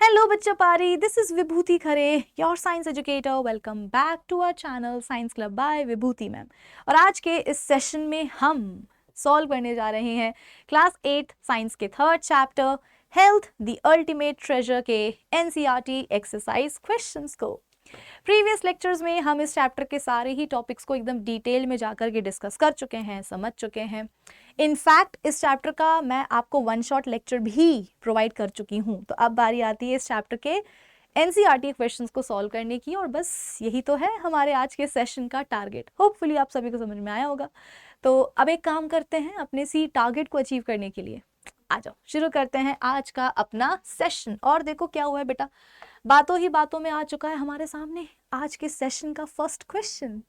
Hello बच्चा पारी, this is Vibhuti Khare, your science educator. Welcome back to our channel Science Club by Vibhuti ma'am. और आज के इस सेशन में हम सॉल्व करने जा रहे हैं क्लास 8 साइंस के third chapter health the ultimate treasure के एनसीईआरटी एक्सरसाइज क्वेश्चंस को. प्रीवियस लेक्चर्स में हम इस चैप्टर के सारे ही टॉपिक्स को एकदम डिटेल में जाकर के डिस्कस कर चुके हैं, समझ चुके हैं. इनफैक्ट इस चैप्टर का मैं आपको वन शॉट लेक्चर भी प्रोवाइड कर चुकी हूँ. तो अब बारी आती है इस चैप्टर के एनसीईआरटी क्वेश्चंस को सॉल्व करने की, और बस यही तो है हमारे आज के सेशन का टारगेट. होपफुली आप सभी को समझ में आया होगा. तो अब एक काम करते हैं अपने सी टारगेट को अचीव करने के लिए. आ जाओ शुरू करते हैं आज का अपना सेशन. और देखो क्या हुआ है बेटा, बातों ही बातों में आ चुका है हमारे सामने आज के सेशन का फर्स्ट क्वेश्चन.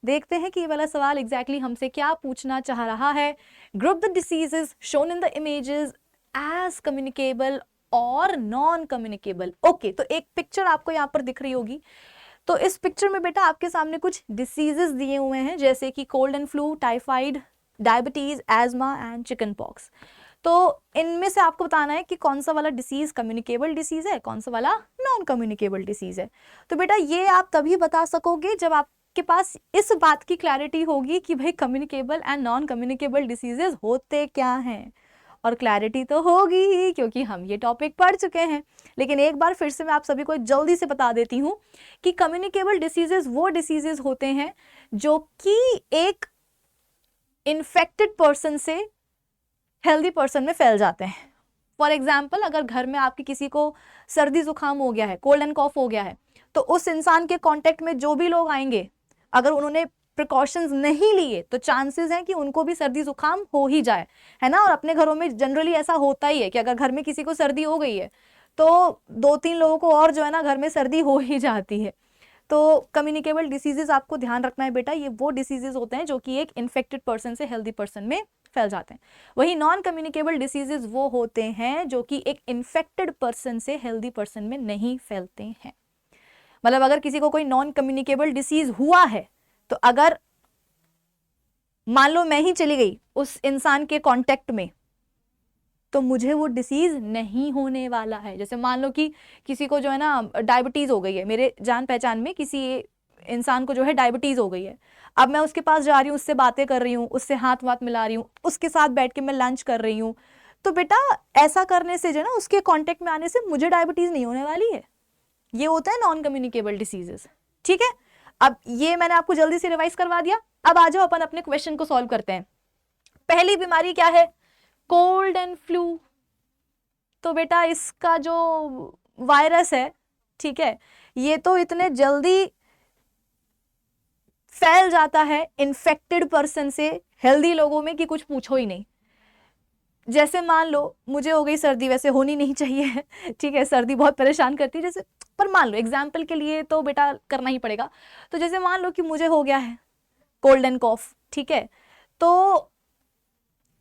देखते हैं कि ये वाला सवाल एग्जैक्टली हमसे क्या पूछना चाह रहा है. Group the diseases shown in the images as communicable और नॉन कम्युनिकेबल. ओके, तो एक पिक्चर आपको यहाँ पर दिख रही होगी. तो इस पिक्चर में बेटा आपके सामने कुछ डिसीजेस दिए हुए हैं, जैसे कि cold and flu, typhoid, diabetes, asthma and chicken pox. तो इनमें से आपको बताना है कि कौन सा वाला डिसीज कम्युनिकेबल डिसीज है, कौन सा वाला नॉन कम्युनिकेबल डिसीज है. तो बेटा ये आप तभी बता सकोगे जब आपके पास इस बात की क्लैरिटी होगी कि भाई communicable and non communicable diseases होते क्या हैं. और क्लैरिटी तो होगी ही क्योंकि हम ये टॉपिक पढ़ चुके हैं. लेकिन एक बार फिर से मैं आप सभी को जल्दी से बता देती हूँ कि कम्युनिकेबल डिसीजेस वो डिसीजेस होते हैं जो कि एक इन्फेक्टेड पर्सन से हेल्दी पर्सन में फैल जाते हैं. फॉर एग्जाम्पल, अगर घर में आपके किसी को सर्दी जुकाम हो गया है, कोल्ड एंड कॉफ हो गया है, तो उस इंसान के कांटेक्ट में जो भी लोग आएंगे, अगर उन्होंने प्रिकॉशंस नहीं लिए तो चांसेस हैं कि उनको भी सर्दी जुकाम हो ही जाए, है ना. और अपने घरों में जनरली ऐसा होता ही है कि अगर घर में किसी को सर्दी हो गई है तो 2-3 लोगों को और जो है ना घर में सर्दी हो ही जाती है. तो कम्युनिकेबल डिसीजेस आपको ध्यान रखना है बेटा, ये वो डिसीजेस होते हैं जो कि एक इन्फेक्टेड पर्सन से हेल्दी पर्सन में फैल जाते हैं. वही नॉन कम्युनिकेबल डिसीजेस वो होते हैं जो कि एक इन्फेक्टेड पर्सन से हेल्दी पर्सन में नहीं फैलते हैं. मतलब अगर किसी को कोई नॉन कम्युनिकेबल डिसीज हुआ है, तो अगर मान लो मैं ही चली गई उस इंसान के कांटेक्ट में, तो मुझे वो डिसीज नहीं होने वाला है. जैसे मान लो कि किसी को जो है ना डायबिटीज हो गई है, मेरे जान पहचान में किसी इंसान को जो है डायबिटीज हो गई है. अब मैं उसके पास जा रही हूँ, उससे बातें कर रही हूँ, उससे हाथ वाथ मिला रही हूँ, उसके साथ बैठ के मैं लंच कर रही हूँ. तो बेटा ऐसा करने से जो है ना उसके कांटेक्ट में आने से मुझे डायबिटीज नहीं होने वाली है. ये होता है नॉन कम्युनिकेबल डिसीजेस. ठीक है, अब ये मैंने आपको जल्दी से रिवाइज करवा दिया. अब आ जाओ अपन अपने क्वेश्चन को सॉल्व करते हैं. पहली बीमारी क्या है? Cold and flu. तो बेटा इसका जो वायरस है, ठीक है, ये तो इतने जल्दी फैल जाता है इन्फेक्टेड पर्सन से हेल्दी लोगों में कि कुछ पूछो ही नहीं. जैसे मान लो मुझे हो गई सर्दी, वैसे होनी नहीं चाहिए, ठीक है, सर्दी बहुत परेशान करती है जैसे, पर मान लो एग्जाम्पल के लिए तो बेटा करना ही पड़ेगा. तो जैसे मान लो कि मुझे हो गया है कोल्ड एंड कॉफ, ठीक है, तो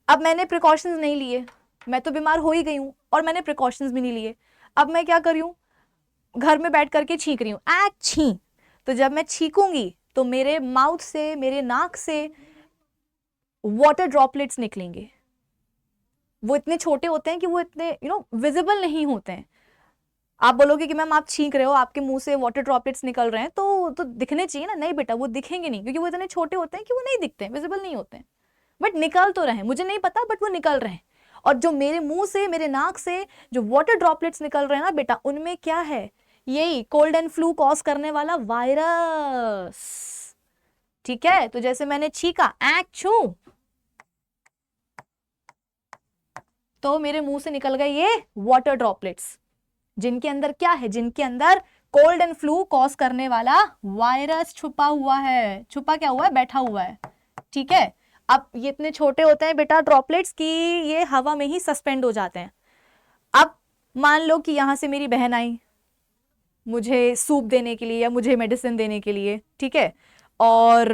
अब मैंने प्रिकॉशंस नहीं लिए, मैं तो बीमार हो ही गई हूँ और मैंने प्रिकॉशंस भी नहीं लिए. अब मैं क्या कर रही हूँ, घर में बैठ करके छींक रही हूँ, छी. तो जब मैं छींकूंगी तो मेरे माउथ से, मेरे नाक से वाटर ड्रॉपलेट्स निकलेंगे. वो इतने छोटे होते हैं कि वो इतने विजिबल नहीं होते हैं. आप बोलोगे कि मैम आप छींक रहे हो, आपके मुंह से वाटर ड्रॉपलेट्स निकल रहे हैं, तो दिखने चाहिए ना. नहीं बेटा, वो दिखेंगे नहीं क्योंकि वो इतने छोटे होते हैं कि वो नहीं दिखते हैं, विजिबल नहीं होते हैं. बट निकल तो रहे हैं, मुझे नहीं पता, बट वो निकल रहे हैं. और जो मेरे मुंह से, मेरे नाक से जो वाटर ड्रॉपलेट्स निकल रहे हैं ना बेटा, उनमें क्या है? यही कोल्ड एंड फ्लू कॉज करने वाला वायरस. ठीक है, तो जैसे मैंने छीका, छू, तो मेरे मुंह से निकल गए ये वाटर ड्रॉपलेट्स, जिनके अंदर क्या है? जिनके अंदर कोल्ड एंड फ्लू कॉज करने वाला वायरस छुपा हुआ है. छुपा क्या हुआ है? बैठा हुआ है. ठीक है, अब ये इतने छोटे होते हैं बेटा ड्रॉपलेट्स की ये हवा में ही सस्पेंड हो जाते हैं. अब मान लो कि यहां से मेरी बहन आई मुझे सूप देने के लिए या मुझे मेडिसिन देने के लिए, ठीक है, और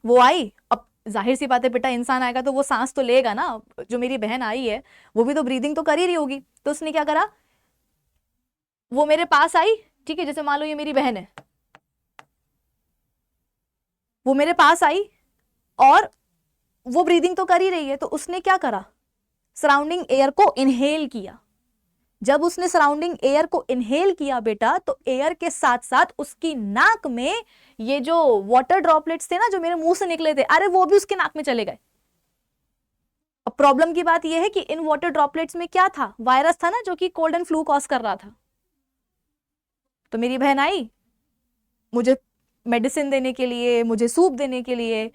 वो आई. अब जाहिर सी बात है बेटा, इंसान आएगा तो वो सांस तो लेगा ना. जो मेरी बहन आई है वो भी तो ब्रीदिंग तो कर ही रही होगी. तो उसने क्या करा, वो मेरे पास आई, ठीक है, जैसे मान लो ये मेरी बहन है, वो मेरे पास आई और वो ब्रीदिंग तो कर ही रही है, तो उसने क्या करा, सराउंडिंग एयर को इनहेल किया. जब उसने सराउंडिंग एयर को इनहेल किया बेटा, तो एयर के साथ साथ उसकी नाक में ये जो वाटर ड्रॉपलेट्स थे ना, जो मेरे मुंह से निकले थे, अरे वो भी उसके नाक में चले गए। अब प्रॉब्लम की बात यह है कि इन वाटर ड्रॉपलेट्स में क्या था? वायरस था ना, जो कि कोल्ड एंड फ्लू कॉज कर रहा था। तो मेरी बहन आई मुझे मेडिसिन देने के लिए, मुझे सूप देने के लिए,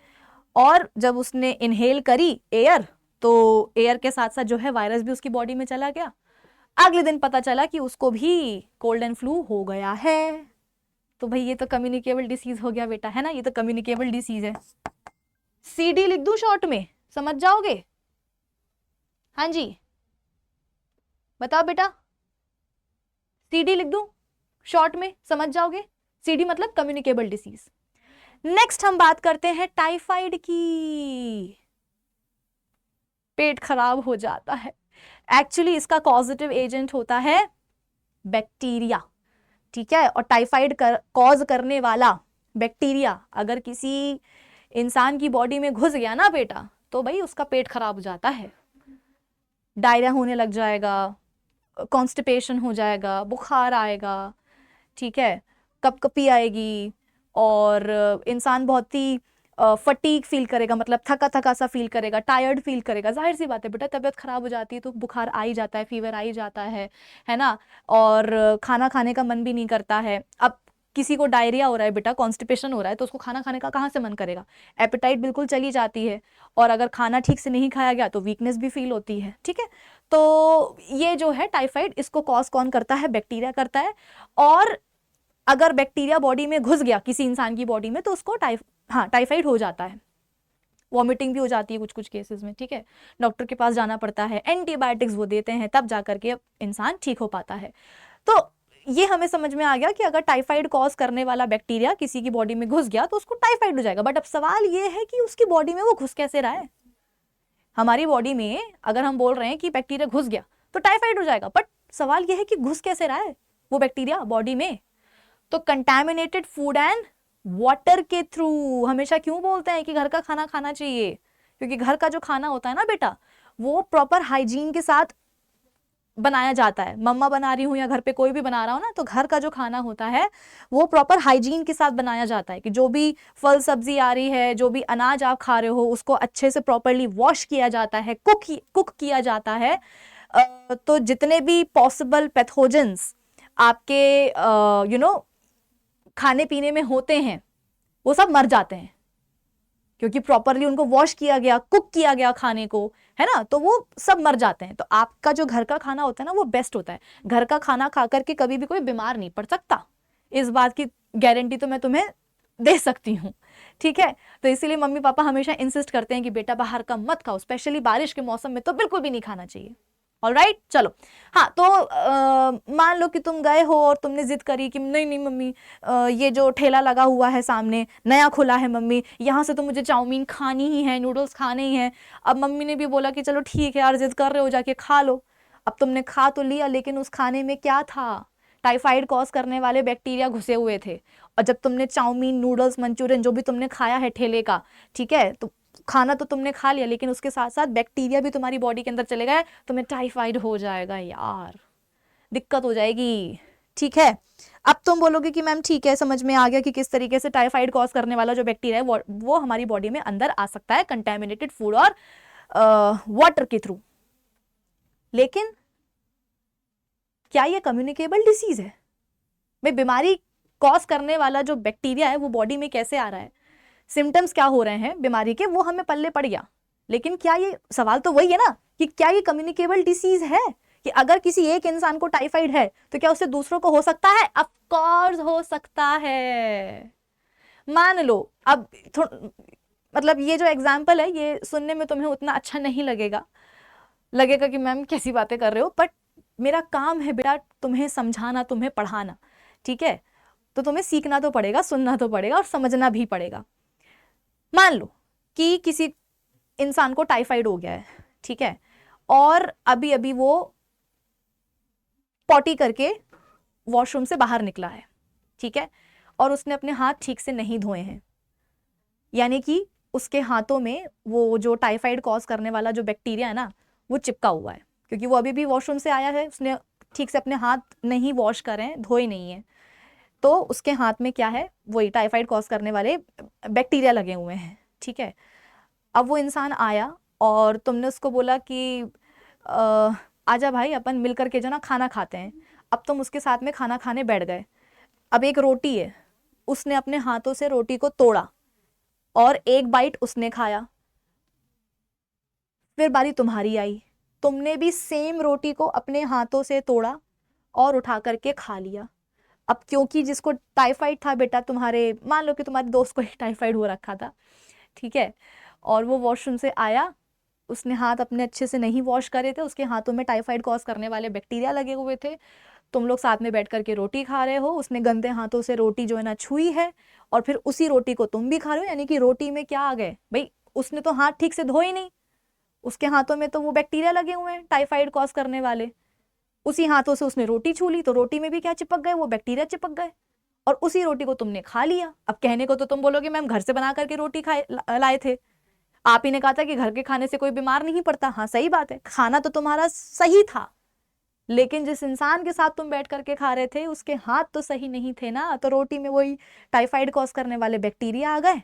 और जब उसने इनहेल करी एयर, तो एयर के साथ साथ जो है वायरस भी उसकी बॉडी में चला गया। अगले दिन पता चला कि उसको भी कोल्ड एंड फ्लू हो गया है। तो भाई ये तो कम्युनिकेबल डिसीज हो गया बेटा, है ना, ये तो कम्युनिकेबल डिसीज है। सीडी लिख दूं शॉर्ट में, समझ जाओगे? हाँ जी बताओ बेटा, सीडी लिख दूं शॉर्ट में, समझ जाओगे? सीडी मतलब कम्युनिकेबल डिसीज। नेक्स्ट हम बात करते हैं टाइफाइड की। पेट खराब हो जाता है। एक्चुअली इसका कॉजेटिव एजेंट होता है बैक्टीरिया, ठीक है। और टाइफाइड कॉज करने वाला बैक्टीरिया अगर किसी इंसान की बॉडी में घुस गया ना बेटा, तो भाई उसका पेट खराब हो जाता है। डायरिया होने लग जाएगा, कॉन्स्टिपेशन हो जाएगा, बुखार आएगा, ठीक है, कपकपी आएगी, और इंसान बहुत ही फटीग फील करेगा, मतलब थका थका सा फील करेगा, टायर्ड फील करेगा। जाहिर सी बात है बेटा, तबीयत खराब हो जाती है तो बुखार आ ही जाता है, फीवर आ ही जाता है ना। और खाना खाने का मन भी नहीं करता है। अब किसी को डायरिया हो रहा है बेटा, कॉन्स्टिपेशन हो रहा है, तो उसको खाना खाने का कहाँ से मन करेगा? एपेटाइट बिल्कुल चली जाती है, और अगर खाना ठीक से नहीं खाया गया तो वीकनेस भी फील होती है, ठीक है। तो ये जो है टाइफाइड, इसको कॉज कौन करता है? बैक्टीरिया करता है। और अगर बैक्टीरिया बॉडी में घुस गया किसी इंसान की बॉडी में, तो उसको टाइफाइड हो जाता है। वॉमिटिंग भी हो जाती है कुछ कुछ केसेस में, ठीक है। डॉक्टर के पास जाना पड़ता है, एंटीबायोटिक्स वो देते हैं, तब जाकर के इंसान ठीक हो पाता है। तो ये हमें समझ में आ गया कि अगर टाइफाइड कॉज करने वाला बैक्टीरिया किसी की बॉडी में घुस गया तो उसको टाइफाइड हो जाएगा। बट अब सवाल ये है कि उसकी बॉडी में वो घुस कैसे रहा है? हमारी बॉडी में अगर हम बोल रहे हैं कि बैक्टीरिया घुस गया तो टाइफाइड हो जाएगा, बट सवाल ये है कि घुस कैसे रहा है वो बैक्टीरिया बॉडी में? तो कंटैमिनेटेड फूड एंड वाटर के थ्रू। हमेशा क्यों बोलते हैं कि घर का खाना खाना चाहिए? क्योंकि घर का जो खाना होता है ना बेटा, वो प्रॉपर हाइजीन के साथ बनाया जाता है। मम्मा बना रही हूँ या घर पे कोई भी बना रहा हो ना, तो घर का जो खाना होता है वो प्रॉपर हाइजीन के साथ बनाया जाता है, कि जो भी फल सब्जी आ रही है, जो भी अनाज आप खा रहे हो, उसको अच्छे से प्रॉपरली वॉश किया जाता है, कुक किया जाता है। तो जितने भी पॉसिबल पैथोजेंस आपके खाने पीने में होते हैं वो सब मर जाते हैं, क्योंकि प्रॉपरली उनको वॉश किया गया, कुक किया गया खाने को, है ना, तो वो सब मर जाते हैं। तो आपका जो घर का खाना होता है ना, वो बेस्ट होता है। घर का खाना खा करके कभी भी कोई बीमार नहीं पड़ सकता, इस बात की गारंटी तो मैं तुम्हें दे सकती हूँ, ठीक है। तो इसीलिए मम्मी पापा हमेशा इंसिस्ट करते हैं कि बेटा बाहर का मत खाओ, स्पेशली बारिश के मौसम में तो बिल्कुल भी नहीं खाना चाहिए। ऑलराइट, चलो। हाँ, तो मान लो कि तुम गए हो और तुमने जिद करी कि नहीं नहीं मम्मी, ये जो ठेला लगा हुआ है सामने नया खुला है मम्मी, यहाँ से तो मुझे चाउमीन खानी ही है, नूडल्स खाने ही हैं। अब मम्मी ने भी बोला कि चलो ठीक है यार, जिद कर रहे हो, जाके खा लो। अब तुमने खा तो लिया, लेकिन उस खाने में क्या था? टाइफाइड कॉज करने वाले बैक्टीरिया घुसे हुए थे। और जब तुमने चाउमीन, नूडल्स, मंचूरियन जो भी तुमने खाया है ठेले का, ठीक है, तो खाना तो तुमने खा लिया, लेकिन उसके साथ साथ बैक्टीरिया भी तुम्हारी बॉडी के अंदर चले गए, तुम्हें टाइफाइड हो जाएगा यार, दिक्कत हो जाएगी, ठीक है। अब तुम बोलोगे कि मैम ठीक है, समझ में आ गया कि किस तरीके से टाइफाइड कॉज करने वाला जो बैक्टीरिया है वो हमारी बॉडी में अंदर आ सकता है कंटेमिनेटेड फूड और वाटर के थ्रू। लेकिन क्या ये कम्युनिकेबल डिसीज है? भाई बीमारी कॉज करने वाला जो बैक्टीरिया है वो बॉडी में कैसे आ रहा है, सिम्टम्स क्या हो रहे हैं बीमारी के, वो हमें पल्ले पड़ गया। लेकिन क्या ये सवाल तो वही है ना कि क्या ये कम्युनिकेबल डिसीज है? कि अगर किसी एक इंसान को टाइफाइड है तो क्या उससे दूसरों को हो सकता है? ऑफ कोर्स हो सकता है। मान लो अब मतलब ये जो एग्जाम्पल है ये सुनने में तुम्हें उतना अच्छा नहीं लगेगा कि मैम कैसी बातें कर रहे हो, बट मेरा काम है बेटा तुम्हें समझाना, तुम्हें पढ़ाना, ठीक है। तो तुम्हें सीखना तो पड़ेगा, सुनना तो पड़ेगा और समझना भी पड़ेगा। मान लो कि किसी इंसान को टाइफाइड हो गया है, ठीक है, और अभी अभी वो पॉटी करके वॉशरूम से बाहर निकला है, ठीक है, और उसने अपने हाथ ठीक से नहीं धोए हैं, यानी कि उसके हाथों में वो जो टाइफाइड कॉज करने वाला जो बैक्टीरिया है ना, वो चिपका हुआ है, क्योंकि वो अभी भी वॉशरूम से आया है, उसने ठीक से अपने हाथ नहीं वॉश करें हैं, धोए नहीं है, तो उसके हाथ में क्या है, वही टाइफाइड कॉज करने वाले बैक्टीरिया लगे हुए हैं, ठीक है। अब वो इंसान आया और तुमने उसको बोला कि आजा भाई अपन मिल करके जो ना खाना खाते हैं। अब तुम उसके साथ में खाना खाने बैठ गए। अब एक रोटी है, उसने अपने हाथों से रोटी को तोड़ा और एक बाइट उसने खाया, फिर बारी तुम्हारी आई, तुमने भी सेम रोटी को अपने हाथों से तोड़ा और उठा करके खा लिया। अब क्योंकि जिसको टाइफाइड था बेटा, तुम्हारे मान लो कि तुम्हारे दोस्त को टाइफाइड हो रखा था, ठीक है, और वो वॉशरूम से आया, उसने हाथ अपने अच्छे से नहीं वॉश करे थे, उसके हाथों में टाइफाइड कॉज करने वाले बैक्टीरिया लगे हुए थे। तुम लोग साथ में बैठ करके रोटी खा रहे हो, उसने गंदे हाथों से रोटी जो है ना छुई है, और फिर उसी रोटी को तुम भी खा रहे हो, यानी कि रोटी में क्या आ गए भाई, उसने तो हाथ ठीक से धोए ही नहीं, उसके हाथों में तो वो बैक्टीरिया लगे हुए हैं टाइफाइड कॉज करने वाले, उसी हाथों से उसने रोटी छू ली तो रोटी में भी क्या चिपक गए, वो बैक्टीरिया चिपक गए, और उसी रोटी को तुमने खा लिया। अब कहने को तो तुम बोलोगे मैम घर से बना करके रोटी खाए लाए थे, आप ही ने कहा था कि घर के खाने से कोई बीमार नहीं पड़ता। हाँ सही बात है, खाना तो तुम्हारा सही था, लेकिन जिस इंसान के साथ तुम बैठ करके खा रहे थे उसके हाथ तो सही नहीं थे ना, तो रोटी में वही टाइफाइड कॉज करने वाले बैक्टीरिया आ गए,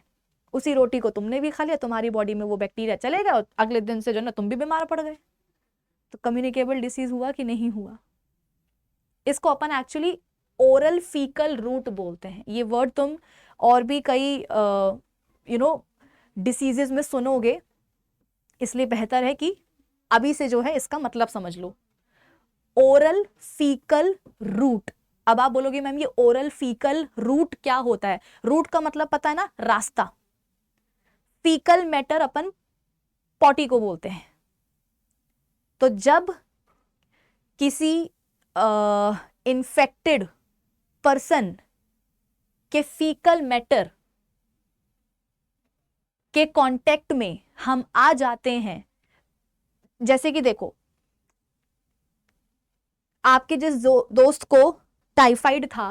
उसी रोटी को तुमने भी खा लिया, तुम्हारी बॉडी में वो बैक्टीरिया चले गए और अगले दिन से जो ना तुम भी बीमार पड़ गए। तो कम्युनिकेबल डिसीज हुआ कि नहीं हुआ? इसको अपन एक्चुअली ओरल फीकल रूट बोलते हैं। ये वर्ड तुम और भी कई डिसीजेस में सुनोगे, इसलिए बेहतर है कि अभी से जो है इसका मतलब समझ लो। Oral faecal root. अब आप बोलोगे मैम ये ओरल फीकल रूट क्या होता है? रूट का मतलब पता है ना, रास्ता। फीकल मैटर अपन पॉटी को बोलते हैं। तो जब किसी इन्फेक्टेड पर्सन के फीकल मैटर के कांटेक्ट में हम आ जाते हैं, जैसे कि देखो आपके जिस दोस्त को टाइफाइड था,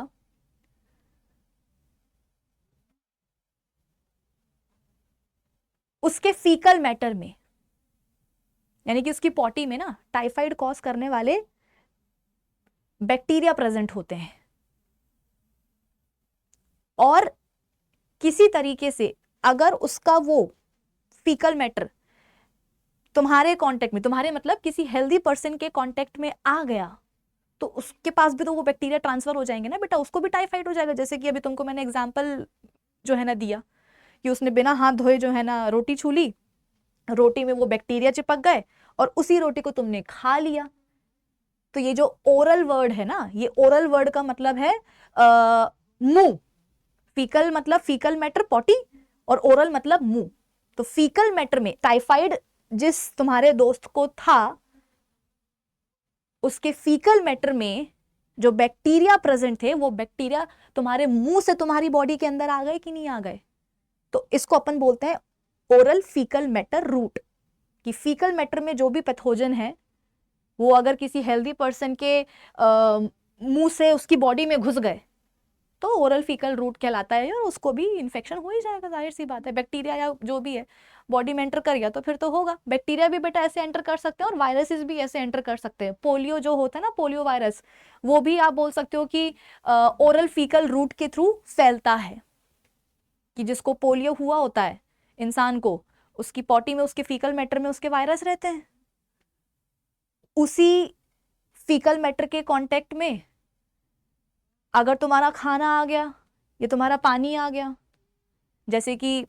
उसके फीकल मैटर में यानी कि उसकी पॉटी में ना टाइफाइड कॉज करने वाले बैक्टीरिया प्रेजेंट होते हैं, और किसी तरीके से अगर उसका वो फीकल मैटर तुम्हारे कांटेक्ट में, तुम्हारे मतलब किसी हेल्दी पर्सन के कांटेक्ट में आ गया, तो उसके पास भी तो वो बैक्टीरिया ट्रांसफर हो जाएंगे ना बेटा, उसको भी टाइफाइड हो जाएगा। जैसे कि अभी तुमको मैंने एग्जांपल जो है ना दिया कि उसने बिना हाथ धोए जो है ना रोटी छू ली, रोटी में वो बैक्टीरिया चिपक गए और उसी रोटी को तुमने खा लिया। तो ये जो ओरल वर्ड है ना, ये ओरल वर्ड का मतलब है मुंह। फीकल मतलब फीकल मैटर पॉटी, और ओरल मतलब मुंह। तो फीकल मैटर में टाइफाइड जिस तुम्हारे दोस्त को था, उसके फीकल मैटर में जो बैक्टीरिया प्रेजेंट थे, वो बैक्टीरिया तुम्हारे मुंह से तुम्हारी बॉडी के अंदर आ गए कि नहीं आ गए? तो इसको अपन बोलते हैं ओरल फीकल मैटर रूट। कि फीकल मैटर में जो भी पैथोजन है वो अगर किसी हेल्दी पर्सन के मुंह से उसकी बॉडी में घुस गए तो ओरल फीकल रूट कहलाता है, और उसको भी इन्फेक्शन हो ही जाएगा, जाहिर सी बात है। बैक्टीरिया या जो भी है बॉडी में एंटर कर गया तो फिर तो होगा। बैक्टीरिया भी बेटा ऐसे एंटर कर सकते हैं और वायरसेस भी ऐसे एंटर कर सकते हैं। पोलियो जो होता है ना, पोलियो वायरस, वो भी आप बोल सकते हो कि ओरल फीकल रूट के थ्रू फैलता है। कि जिसको पोलियो हुआ होता है इंसान को, उसकी पॉटी में, उसके फीकल मैटर में उसके वायरस रहते हैं। उसी फीकल मैटर के कांटेक्ट में अगर तुम्हारा खाना आ गया या तुम्हारा पानी आ गया, जैसे कि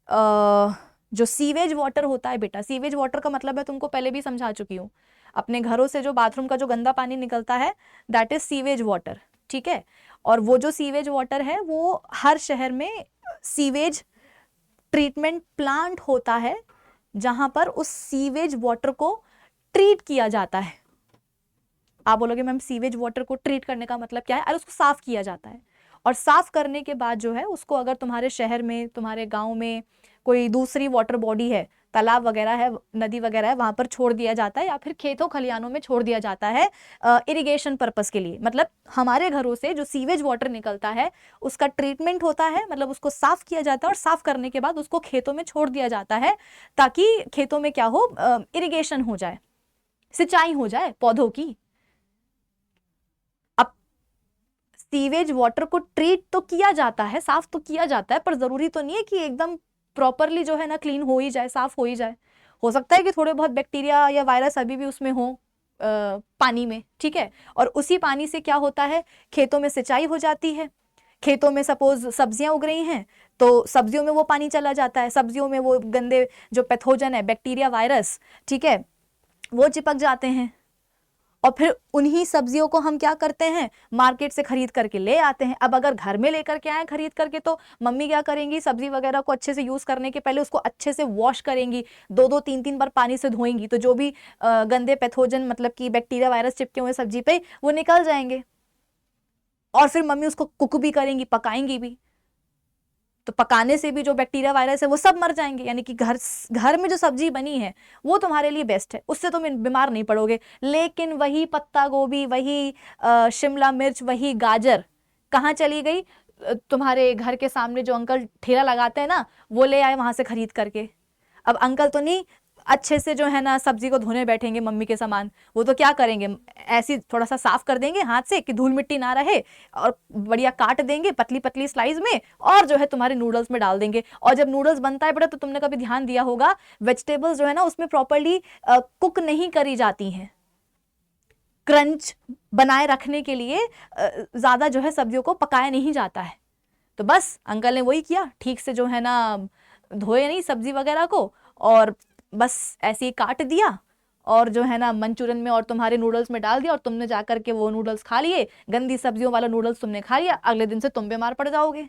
जो सीवेज वाटर होता है बेटा, सीवेज वाटर का मतलब है तुमको पहले भी समझा चुकी हूँ, अपने घरों से जो बाथरूम का जो गंदा पानी निकलता है दैट इज सीवेज वाटर, ठीक है। और वो जो सीवेज वाटर है वो हर शहर में सीवेज ट्रीटमेंट प्लांट होता है, जहां पर उस सीवेज वाटर को ट्रीट किया जाता है। आप बोलोगे मैम सीवेज वाटर को ट्रीट करने का मतलब क्या है? अरे उसको साफ किया जाता है, और साफ करने के बाद जो है उसको अगर तुम्हारे शहर में, तुम्हारे गांव में कोई दूसरी वाटर बॉडी है, तालाब वगैरह है, नदी वगैरह है, वहां पर छोड़ दिया जाता है, या फिर खेतों खलिहानों में छोड़ दिया जाता है इरिगेशन पर्पस के लिए। मतलब हमारे घरों से जो सीवेज वाटर निकलता है उसका ट्रीटमेंट होता है, मतलब उसको साफ किया जाता है, और साफ करने के बाद उसको खेतों में छोड़ दिया जाता है ताकि खेतों में क्या हो, इरिगेशन हो जाए, सिंचाई हो जाए पौधों की। सीवेज वाटर को ट्रीट तो किया जाता है, साफ तो किया जाता है, पर जरूरी तो नहीं है कि एकदम प्रॉपरली जो है ना क्लीन हो ही जाए, साफ हो ही जाए। हो सकता है कि थोड़े बहुत बैक्टीरिया या वायरस अभी भी उसमें हो पानी में, ठीक है। और उसी पानी से क्या होता है, खेतों में सिंचाई हो जाती है। खेतों में सपोज सब्जियां उग रही हैं तो सब्जियों में वो पानी चला जाता है, सब्जियों में वो गंदे जो पैथोजन है, बैक्टीरिया, वायरस, ठीक है, वो चिपक जाते हैं। और फिर उन्हीं सब्जियों को हम क्या करते हैं, मार्केट से खरीद करके ले आते हैं। अब अगर घर में लेकर के आए खरीद करके, तो मम्मी क्या करेंगी, सब्जी वगैरह को अच्छे से यूज करने के पहले उसको अच्छे से वॉश करेंगी, 2-2 3-3 बार पानी से धोएंगी, तो जो भी गंदे पैथोजन मतलब कि बैक्टीरिया, वायरस चिपके हुए सब्जी पे वो निकल जाएंगे। और फिर मम्मी उसको कुक भी करेंगी, पकाएंगी भी, तो पकाने से भी जो बैक्टीरिया, वायरस है वो सब मर जाएंगे। यानी कि घर में जो सब्जी बनी है वो तुम्हारे लिए बेस्ट है, उससे तुम बीमार नहीं पड़ोगे। लेकिन वही पत्ता गोभी, वही शिमला मिर्च, वही गाजर कहाँ चली गई, तुम्हारे घर के सामने जो अंकल ठेला लगाते हैं ना, वो ले आए वहां से खरीद करके। अब अंकल तो नहीं अच्छे से जो है ना सब्जी को धोने बैठेंगे मम्मी के समान, वो तो क्या करेंगे, ऐसी थोड़ा सा साफ कर देंगे हाथ से कि धूल मिट्टी ना रहे, और बढ़िया काट देंगे पतली पतली स्लाइस में, और जो है तुम्हारे नूडल्स में डाल देंगे। और जब नूडल्स बनता है बेटा, तो तुमने कभी ध्यान दिया होगा, वेजिटेबल्स जो है ना उसमें प्रॉपरली कुक नहीं करी जाती हैं। क्रंच बनाए रखने के लिए ज्यादा जो है सब्जियों को पकाया नहीं जाता है। तो बस अंकल ने वही किया, ठीक से जो है ना धोए नहीं सब्जी वगैरह को, और बस ऐसे ही काट दिया, और जो है ना मंचूरियन में और तुम्हारे नूडल्स में डाल दिया, और तुमने जाकर के वो नूडल्स खा लिए, गंदी सब्जियों वाला नूडल्स तुमने खा लिया, अगले दिन से तुम बीमार पड़ जाओगे।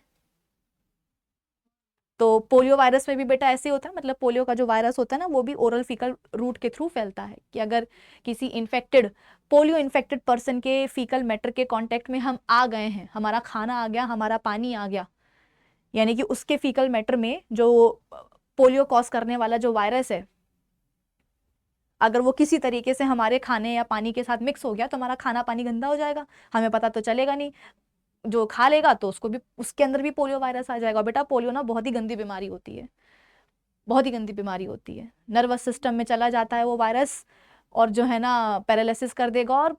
तो पोलियो वायरस में भी बेटा ऐसे होता है, मतलब पोलियो का जो वायरस होता है ना, वो भी ओरल फीकल रूट के थ्रू फैलता है। कि अगर किसी इन्फेक्टेड, पोलियो इन्फेक्टेड पर्सन के फीकल मैटर के कांटेक्ट में हम आ गए हैं, हमारा खाना आ गया, हमारा पानी आ गया, यानी कि उसके फीकल मैटर में जो पोलियो कॉज करने वाला जो वायरस है, अगर वो किसी तरीके से हमारे खाने या पानी के साथ मिक्स हो गया, तो हमारा खाना पानी गंदा हो जाएगा, हमें पता तो चलेगा नहीं, जो खा लेगा तो उसको भी, उसके अंदर भी पोलियो वायरस आ जाएगा। बेटा पोलियो ना बहुत ही गंदी बीमारी होती है, बहुत ही गंदी बीमारी होती है। नर्वस सिस्टम में चला जाता है वो वायरस, और जो है ना पैरालिसिस कर देगा, और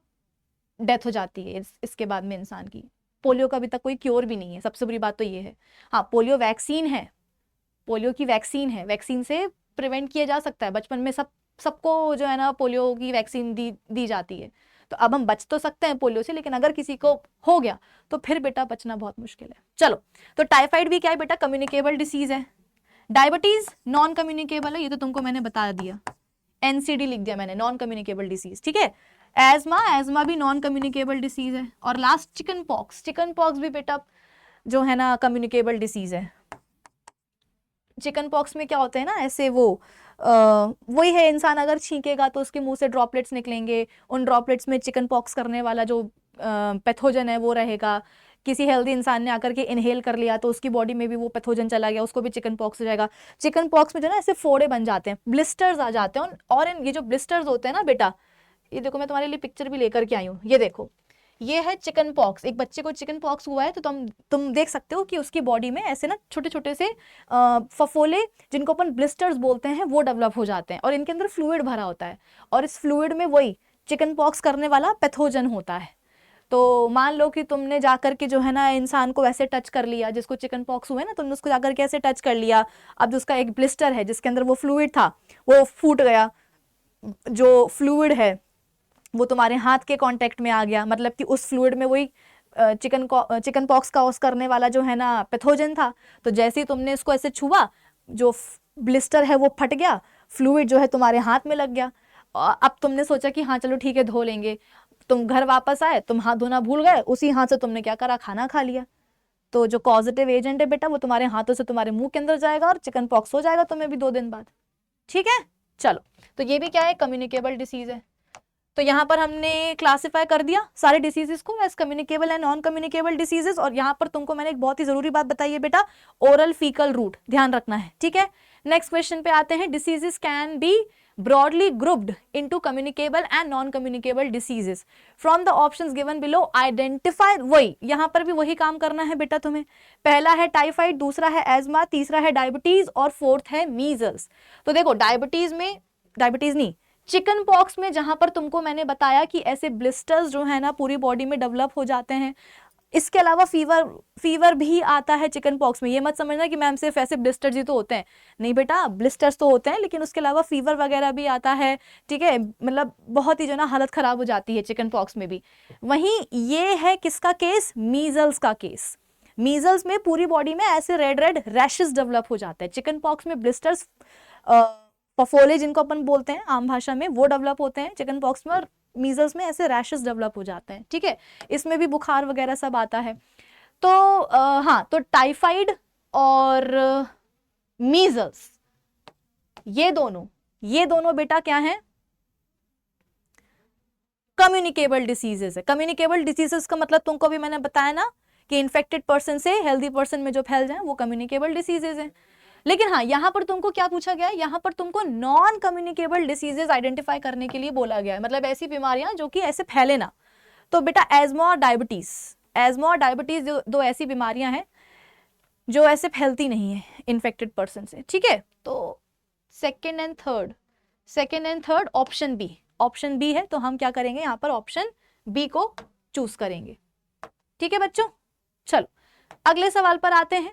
डेथ हो जाती है इसके बाद में इंसान की। पोलियो का अभी तक कोई क्योर भी नहीं है, सबसे बुरी बात तो ये है। हाँ, पोलियो वैक्सीन है, पोलियो की वैक्सीन है, वैक्सीन से प्रिवेंट किया जा सकता है। बचपन में सबको जो है ना पोलियो की वैक्सीन दी जाती है, तो अब हम बच तो सकते हैं पोलियो से, लेकिन अगर किसी को हो गया तो फिर बेटा बचना बहुत मुश्किल है। चलो, तो टाइफाइड भी क्या है बेटा, कम्युनिकेबल डिसीज है। डायबिटीज नॉन कम्युनिकेबल है, ये तो तुमको मैंने बता दिया, एनसीडी लिख दिया मैंने, नॉन कम्युनिकेबल डिसीज, ठीक है। एजमा भी नॉन कम्युनिकेबल डिसीज है। और लास्ट चिकन पॉक्स भी बेटा जो है ना कम्युनिकेबल डिसीज है। चिकन पॉक्स में क्या होते हैं ना, ऐसे वही है, इंसान अगर छींकेगा तो उसके मुंह से ड्रॉपलेट्स निकलेंगे, उन ड्रॉपलेट्स में चिकन पॉक्स करने वाला जो पैथोजन है वो रहेगा। किसी हेल्दी इंसान ने आकर के इनहेल कर लिया तो उसकी बॉडी में भी वो पैथोजन चला गया, उसको भी चिकन पॉक्स हो जाएगा। चिकन पॉक्स में जो ना ऐसे फोड़े बन जाते हैं, ब्लिस्टर्स आ जाते हैं, और ये जो ब्लिस्टर्स होते हैं ना बेटा, ये देखो मैं तुम्हारे लिए पिक्चर भी लेकर के आई हूँ, ये देखो, ये है चिकन पॉक्स। एक बच्चे को चिकन पॉक्स हुआ है तो तुम देख सकते हो कि उसकी बॉडी में ऐसे ना छोटे छोटे से फफोले, जिनको अपन ब्लिस्टर्स बोलते हैं, वो डेवलप हो जाते हैं, और इनके अंदर फ्लूइड भरा होता है, और इस फ्लूइड में वही चिकन पॉक्स करने वाला पैथोजन होता है। तो मान लो कि तुमने जाकर के जो है ना इंसान को ऐसे टच कर लिया, जिसको चिकन पॉक्स हुए ना, तुमने उसको जाकर के ऐसे टच कर लिया, अब जो उसका एक ब्लिस्टर है जिसके अंदर वो फ्लूइड था वो फूट गया, जो फ्लूइड है वो तुम्हारे हाथ के कांटेक्ट में आ गया, मतलब कि उस फ्लूइड में वही चिकन पॉक्स कॉज करने वाला जो है ना पैथोजन था। तो जैसे ही तुमने इसको ऐसे छुआ, जो ब्लिस्टर है वो फट गया, फ्लूइड जो है तुम्हारे हाथ में लग गया। अब तुमने सोचा कि हाँ चलो ठीक है धो लेंगे, तुम घर वापस आए, तुम हाथ धोना भूल गए, उसी हाथ से तुमने क्या करा, खाना खा लिया। तो जो पॉजिटिव एजेंट है बेटा वो तुम्हारे हाथों से तुम्हारे मुंह के अंदर जाएगा, और चिकन पॉक्स हो जाएगा तुम्हें भी 2 दिन बाद, ठीक है। चलो, तो ये भी क्या है, कम्युनिकेबल डिसीज है। तो यहाँ पर हमने क्लासिफाई कर दिया सारे डिसीजेस को as communicable and non communicable diseases. और यहाँ पर तुमको मैंने एक बहुत ही जरूरी बात बताई है बेटा, ओरल फीकल रूट ध्यान रखना है, ठीक है। नेक्स्ट क्वेश्चन पे आते हैं, diseases can be broadly grouped into communicable and non-communicable diseases from the options given below identify। वही यहाँ पर भी वही काम करना है बेटा तुम्हें। पहला है टाइफाइड, दूसरा है एजमा, तीसरा है डायबिटीज, और फोर्थ है मीजल्स। तो देखो डायबिटीज नहीं, चिकन पॉक्स में जहां पर तुमको मैंने बताया कि ऐसे ब्लिस्टर्स जो है ना पूरी बॉडी में डेवलप हो जाते हैं, इसके अलावा फीवर भी आता है चिकन पॉक्स में। ये मत समझना कि मैम सिर्फ ऐसे ब्लिस्टर्स ही तो होते हैं, नहीं बेटा, ब्लिस्टर्स तो होते हैं लेकिन उसके अलावा फीवर वगैरह भी आता है, ठीक है, मतलब बहुत ही जो ना हालत खराब हो जाती है चिकन पॉक्स में भी। वहीं ये है किसका केस, मीजल्स का केस। मीजल्स में पूरी बॉडी में ऐसे रेड रेड रैशेस डेवलप हो जाते हैं, चिकन पॉक्स में ब्लिस्टर्स, पफोले जिनको अपन बोलते हैं आम भाषा में, वो डेवलप होते हैं चिकन पॉक्स में, और मीजल्स में ऐसे रैशेस डेवलप हो जाते हैं, ठीक है। इसमें भी बुखार वगैरह सब आता है। तो हाँ, तो टाइफाइड और मीजल्स ये दोनों बेटा क्या हैं, कम्युनिकेबल डिसीजेस है। कम्युनिकेबल डिसीजेस का मतलब तुमको भी मैंने बताया ना कि इन्फेक्टेड पर्सन से हेल्दी पर्सन में जो फैल जाए वो कम्युनिकेबल डिसीजेस है। लेकिन हाँ, यहां पर तुमको क्या पूछा गया है, यहां पर तुमको नॉन कम्युनिकेबल डिसीजेस आइडेंटिफाई करने के लिए बोला गया है, मतलब ऐसी बीमारियां जो कि ऐसे फैले ना। तो बेटा एज्मा और डायबिटीज दो ऐसी बीमारियां हैं जो ऐसे फैलती नहीं है इन्फेक्टेड पर्सन से, ठीक है। तो second and third option B है, तो हम क्या करेंगे यहाँ पर ऑप्शन बी को चूज करेंगे, ठीक है बच्चों। चलो अगले सवाल पर आते हैं।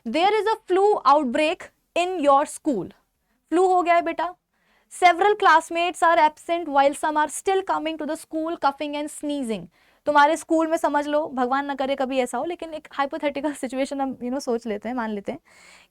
There is a flu outbreak in your school. Flu हो गया है बेटा, several classmates are absent while some are still coming to the school coughing and sneezing. तुम्हारे स्कूल में समझ लो, भगवान ना करे कभी ऐसा हो, लेकिन एक हाइपोथेटिकल सिचुएशन हम सोच लेते हैं, मान लेते हैं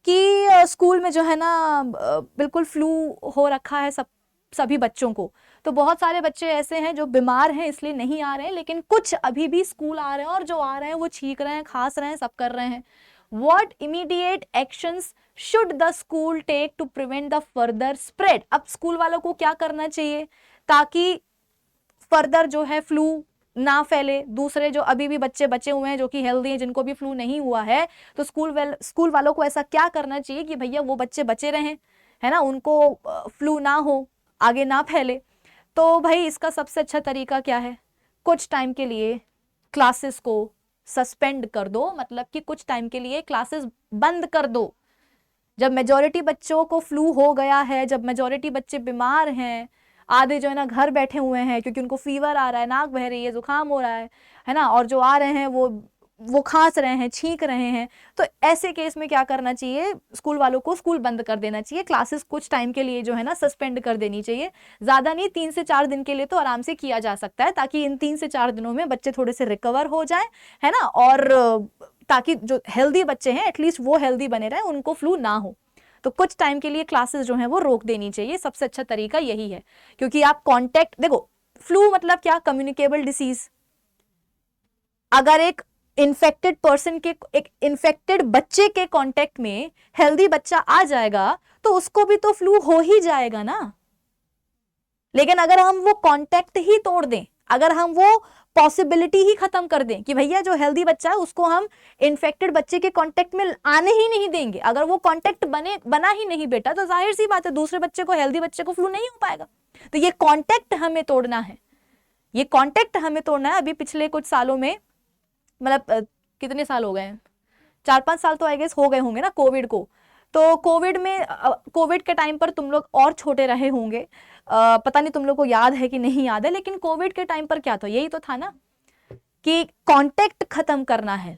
कि स्कूल में जो है ना बिल्कुल फ्लू हो रखा है सभी बच्चों को। तो बहुत सारे बच्चे ऐसे हैं जो बीमार हैं इसलिए नहीं आ रहे हैं, लेकिन कुछ अभी भी स्कूल आ रहे हैं, और जो आ रहे हैं वो छींक रहे हैं, खांस रहे हैं, सब कर रहे हैं। What immediate actions should the school take to prevent the further spread? अब स्कूल वालों को क्या करना चाहिए ताकि फर्दर जो है फ्लू ना फैले, दूसरे जो अभी भी बच्चे बचे हुए हैं जो कि हेल्दी हैं, जिनको भी फ्लू नहीं हुआ है, तो स्कूल वालों को ऐसा क्या करना चाहिए कि भैया वो बच्चे बचे रहें, है ना, उनको फ्लू ना हो, आगे ना फैले। तो भाई इसका सबसे अच्छा तरीका क्या है, कुछ टाइम के लिए क्लासेस को सस्पेंड कर दो, मतलब कि कुछ टाइम के लिए क्लासेस बंद कर दो। जब मेजॉरिटी बच्चों को फ्लू हो गया है, जब मेजॉरिटी बच्चे बीमार हैं, आधे जो है ना घर बैठे हुए हैं क्योंकि उनको फीवर आ रहा है, नाक बह रही है, जुकाम हो रहा है ना, और जो आ रहे हैं वो खांस रहे हैं, छींक रहे हैं, तो ऐसे केस में क्या करना चाहिए, स्कूल वालों को स्कूल बंद कर देना चाहिए, क्लासेस कुछ टाइम के लिए जो है ना सस्पेंड कर देनी चाहिए। ज्यादा नहीं, 3 से 4 दिन के लिए तो आराम से किया जा सकता है, ताकि इन 3 से 4 दिनों में बच्चे थोड़े से रिकवर हो जाए, है ना, और ताकि जो हेल्दी बच्चे हैं एटलीस्ट वो हेल्दी बने रहे, उनको फ्लू ना हो। तो कुछ टाइम के लिए क्लासेस जो है वो रोक देनी चाहिए, सबसे अच्छा तरीका यही है। क्योंकि आप कांटेक्ट देखो, फ्लू मतलब क्या, कम्युनिकेबल डिसीज। अगर एक इन्फेक्टेड पर्सन के, एक इन्फेक्टेड बच्चे के कांटेक्ट में हेल्दी बच्चा आ जाएगा तो उसको भी तो फ्लू हो ही जाएगा ना। लेकिन अगर हम वो कांटेक्ट ही तोड़ दें, अगर हम वो पॉसिबिलिटी ही खत्म कर दें कि भैया जो हेल्दी बच्चा है उसको हम इन्फेक्टेड बच्चे के कांटेक्ट में आने ही नहीं देंगे, अगर वो कांटेक्ट बना ही नहीं बेटा, तो जाहिर सी बात है दूसरे बच्चे को, हेल्दी बच्चे को फ्लू नहीं हो पाएगा। तो ये कांटेक्ट हमें तोड़ना है, ये कांटेक्ट हमें तोड़ना है। अभी पिछले कुछ सालों में, मतलब कितने साल हो गए हैं, 4-5 साल तो आई गेस हो गए होंगे ना कोविड को। तो कोविड के टाइम पर तुम लोग और छोटे रहे होंगे, पता नहीं तुम लोग को याद है कि नहीं याद है, लेकिन कोविड के टाइम पर क्या था, यही तो था ना कि कांटेक्ट खत्म करना है,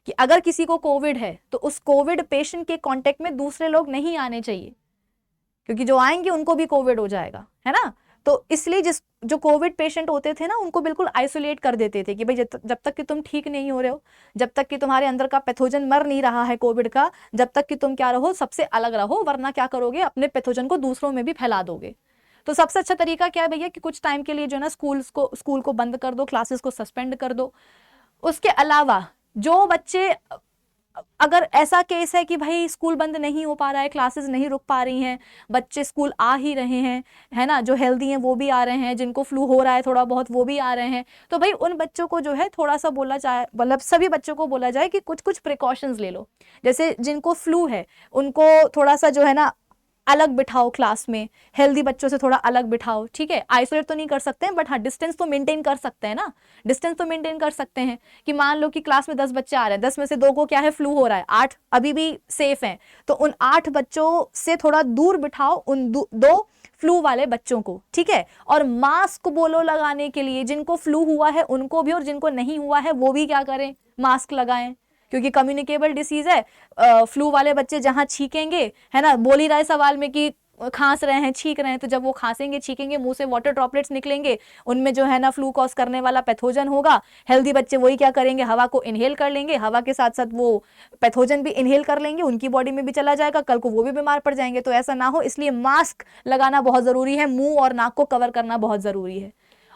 कि अगर किसी को कोविड है तो उस कोविड पेशेंट के कांटेक्ट में दूसरे लोग नहीं आने चाहिए, क्योंकि जो आएंगे उनको भी कोविड हो जाएगा, है ना। तो इसलिए जो कोविड पेशेंट होते थे ना, उनको बिल्कुल आइसोलेट कर देते थे कि भाई जब तक कि तुम ठीक नहीं हो रहे हो, जब तक कि तुम्हारे अंदर का पैथोजन मर नहीं रहा है कोविड का, जब तक कि तुम क्या रहो, सबसे अलग रहो, वरना क्या करोगे, अपने पैथोजन को दूसरों में भी फैला दोगे। तो सबसे अच्छा तरीका क्या है भैया कि कुछ टाइम के लिए जो है ना स्कूल को बंद कर दो, क्लासेस को सस्पेंड कर दो। उसके अलावा जो बच्चे, अगर ऐसा केस है कि भाई स्कूल बंद नहीं हो पा रहा है, क्लासेस नहीं रुक पा रही हैं, बच्चे स्कूल आ ही रहे हैं, है ना, जो हेल्दी हैं वो भी आ रहे हैं, जिनको फ्लू हो रहा है थोड़ा बहुत वो भी आ रहे हैं, तो भाई उन बच्चों को जो है थोड़ा सा बोला जाए, मतलब सभी बच्चों को बोला जाए कि कुछ कुछ प्रिकॉशंस ले लो। जैसे जिनको फ्लू है उनको थोड़ा सा जो है ना अलग बिठाओ क्लास में, हेल्दी बच्चों से थोड़ा अलग बिठाओ, ठीक है। आइसोलेट तो नहीं कर सकते हैं बट हाँ डिस्टेंस तो मेंटेन कर सकते हैं ना, डिस्टेंस तो मेंटेन कर सकते हैं। कि मान लो कि क्लास में 10 बच्चे आ रहे हैं, 10 में से 2 को क्या है फ्लू हो रहा है, 8 अभी भी सेफ हैं, तो उन 8 बच्चों से थोड़ा दूर बिठाओ उन 2 फ्लू वाले बच्चों को, ठीक है। और मास्क बोलो लगाने के लिए, जिनको फ्लू हुआ है उनको भी और जिनको नहीं हुआ है वो भी क्या करें, मास्क लगाएं, क्योंकि कम्युनिकेबल डिसीज है। फ्लू वाले बच्चे जहां छींकेंगे, है ना, बोल ही रहा है सवाल में कि खांस रहे हैं, छींक रहे हैं, तो जब वो खांसेंगे छींकेंगे मुंह से वाटर ड्रॉपलेट्स निकलेंगे, उनमें जो है ना फ्लू कॉज करने वाला पैथोजन होगा। हेल्दी बच्चे वही क्या करेंगे, हवा को इनहेल कर लेंगे, हवा के साथ साथ वो पैथोजन भी इनहेल कर लेंगे, उनकी बॉडी में भी चला जाएगा, कल को वो भी बीमार पड़ जाएंगे। तो ऐसा ना हो इसलिए मास्क लगाना बहुत जरूरी है, मुंह और नाक को कवर करना बहुत जरूरी है।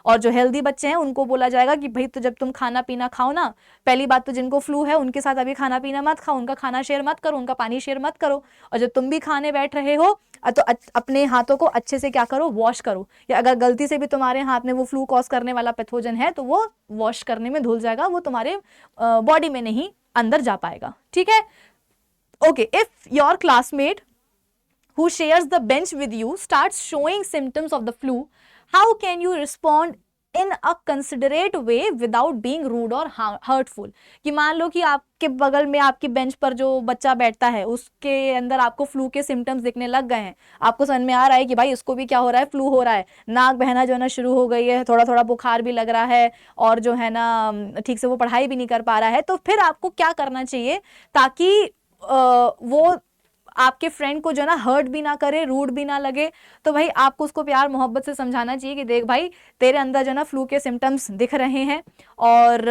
और जो हेल्दी बच्चे हैं उनको बोला जाएगा कि भाई तो जब तुम खाना पीना खाओ ना, पहली बात तो जिनको फ्लू है उनके साथ अभी खाना पीना मत खाओ, उनका खाना शेयर मत करो, उनका पानी शेयर मत करो। और जब तुम भी खाने बैठ रहे हो तो अपने हाथों को अच्छे से क्या करो, वॉश करो, या अगर गलती से भी तुम्हारे हाथ में वो फ्लू कॉज करने वाला पैथोजन है तो वो वॉश करने में धुल जाएगा, वो तुम्हारे बॉडी में नहीं अंदर जा पाएगा, ठीक है। Okay, if your classmate who shares the bench with you starts showing symptoms of the flu, how can you respond in a considerate way without being rude or hurtful? कि मान लो कि आपके बगल में आपकी बेंच पर जो बच्चा बैठता है उसके अंदर आपको फ्लू के सिम्टम्स दिखने लग गए हैं, आपको समझ में आ रहा है कि भाई इसको भी क्या हो रहा है, फ्लू हो रहा है, नाक बहना जो है ना शुरू हो गई है, थोड़ा थोड़ा बुखार भी लग रहा है, और जो है ना ठीक से वो पढ़ाई भी नहीं कर पा रहा है, तो फिर आपको क्या करना चाहिए ताकि वो आपके फ्रेंड को जो है ना हर्ट भी ना करे, रूड भी ना लगे। तो भाई आपको उसको प्यार मोहब्बत से समझाना चाहिए कि देख भाई तेरे अंदर जो है ना फ्लू के सिम्टम्स दिख रहे हैं, और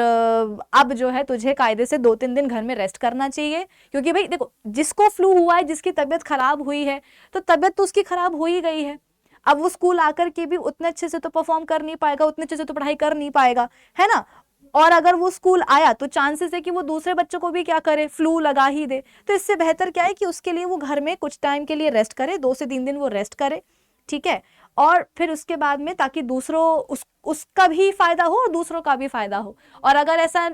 अब जो है तुझे कायदे से 2-3 दिन घर में रेस्ट करना चाहिए। क्योंकि भाई देखो, जिसको फ्लू हुआ है, जिसकी तबीयत खराब हुई है, तो तबीयत तो उसकी खराब हो ही गई है, अब वो स्कूल आकर के भी उतने अच्छे से तो परफॉर्म कर नहीं पाएगा, उतने अच्छे से तो पढ़ाई कर नहीं पाएगा, है ना। और अगर वो स्कूल आया तो चांसेस है कि वो दूसरे बच्चों को भी क्या करे, फ्लू लगा ही दे। तो इससे बेहतर क्या है कि उसके लिए वो घर में कुछ टाइम के लिए रेस्ट करे, 2 से 3 दिन वो रेस्ट करे, ठीक है। और फिर उसके बाद में ताकि दूसरों उसका भी फायदा हो और दूसरों का भी फायदा हो। और अगर ऐसा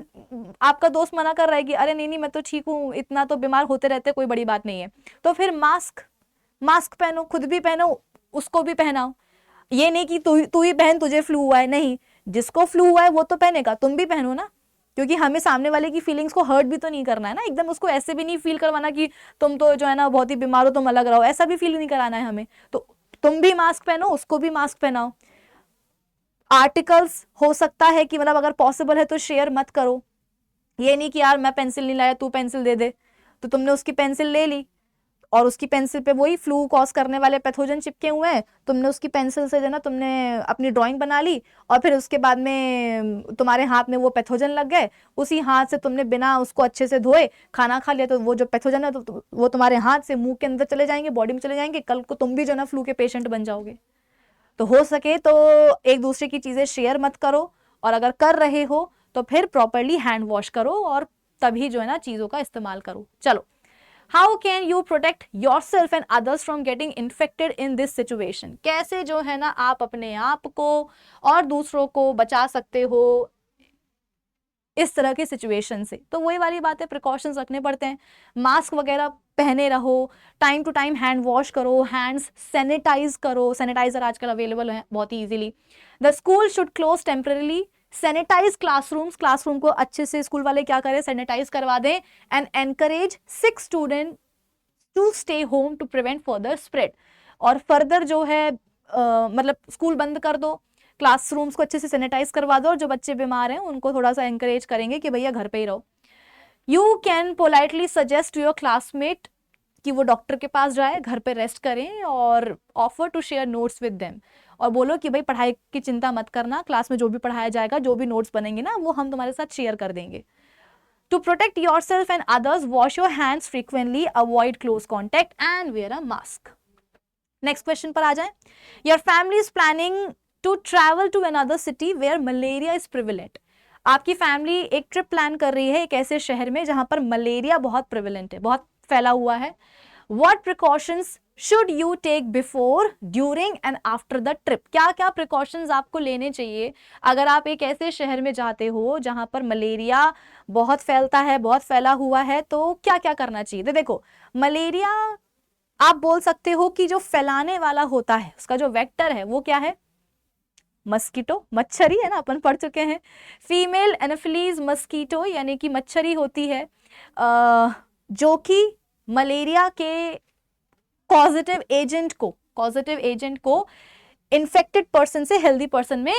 आपका दोस्त मना कर रहा है कि अरे नहीं नहीं मैं तो ठीक हूँ, इतना तो बीमार होते रहते, कोई बड़ी बात नहीं है, तो फिर मास्क पहनो, खुद भी पहनो, उसको भी पहनाओ। ये नहीं कि तू ही पहन, तुझे फ्लू हुआ है, नहीं, जिसको फ्लू हुआ है वो तो पहनेगा, तुम भी पहनो ना। क्योंकि हमें सामने वाले की फीलिंग्स को हर्ट भी तो नहीं करना है ना, एकदम उसको ऐसे भी नहीं फील करवाना कि तुम तो जो है ना बहुत ही बीमार हो, तुम अलग रहो, ऐसा भी फील नहीं कराना है हमें। तो तुम भी मास्क पहनो, उसको भी मास्क पहनाओ। आर्टिकल्स हो सकता है कि मतलब अगर पॉसिबल है तो शेयर मत करो। ये नहीं कि यार मैं पेंसिल नहीं लाया, तू पेंसिल दे दे, तो तुमने उसकी पेंसिल ले ली और उसकी पेंसिल पे वही फ्लू कॉज करने वाले पैथोजन चिपके हुए हैं, तुमने उसकी पेंसिल से जो ना तुमने अपनी ड्राइंग बना ली, और फिर उसके बाद में तुम्हारे हाथ में वो पैथोजन लग गए, उसी हाथ से तुमने बिना उसको अच्छे से धोए खाना खा लिया, तो वो जो पैथोजन है तो वो तुम्हारे हाथ से मुंह के अंदर चले जाएंगे, बॉडी में चले जाएंगे, कल को तुम भी जो ना फ्लू के पेशेंट बन जाओगे। तो हो सके तो एक दूसरे की चीजें शेयर मत करो, और अगर कर रहे हो तो फिर प्रॉपरली हैंड वॉश करो और तभी जो है ना चीजों का इस्तेमाल करो। चलो, How can you protect yourself and others from getting infected in this situation? कैसे जो है ना आप अपने आप को और दूसरों को बचा सकते हो इस तरह की सिचुएशन से। तो वही वाली बात है, प्रिकॉशंस रखने पड़ते हैं, मास्क वगैरह पहने रहो, time to time hand wash करो, हैंड्स सैनिटाइज करो, सैनिटाइजर आजकल अवेलेबल है बहुत ही easily. The school should close temporary, sanitize classroom को अच्छे से स्कूल वाले क्या करें, सैनिटाइज करवा दें, and encourage 6 student to stay home to prevent further spread. और फर्दर जो है मतलब स्कूल बंद कर दो, क्लासरूम्स को अच्छे से सैनिटाइज करवा दो, और जो बच्चे बीमार हैं उनको थोड़ा सा एनकरेज करेंगे कि भैया घर पे ही रहो। You can politely suggest to your classmate कि वो डॉक्टर के पास जाए, घर पे रेस्ट करें, और offer to share notes with them, और बोलो कि भाई पढ़ाई की चिंता मत करना, क्लास में जो भी पढ़ाया जाएगा, जो भी नोट्स बनेंगे ना वो हम तुम्हारे साथ शेयर कर देंगे। To protect yourself and others, wash your hands frequently, avoid close contact and wear a mask. Next question पर आ जाए। Your family is planning to travel to another city where malaria is prevalent. आपकी family एक trip plan कर रही है एक ऐसे शहर में जहां पर मलेरिया बहुत प्रिवेलेंट है, बहुत फैला हुआ है। What precautions should you take before, during and after the trip? क्या क्या प्रिकॉशंस आपको लेने चाहिए अगर आप एक ऐसे शहर में जाते हो जहां पर मलेरिया बहुत फैलता है, बहुत फैला हुआ है, तो क्या क्या करना चाहिए। तो देखो, मलेरिया आप बोल सकते हो कि जो फैलाने वाला होता है उसका जो वेक्टर है वो क्या है, मस्कीटो, मच्छरी है ना, अपन पढ़ चुके हैं। फीमेल एनोफिलीज मस्कीटो यानी कि मच्छरी होती है जो कि मलेरिया के पॉजिटिव एजेंट को इन्फेक्टेड पर्सन से हेल्दी पर्सन में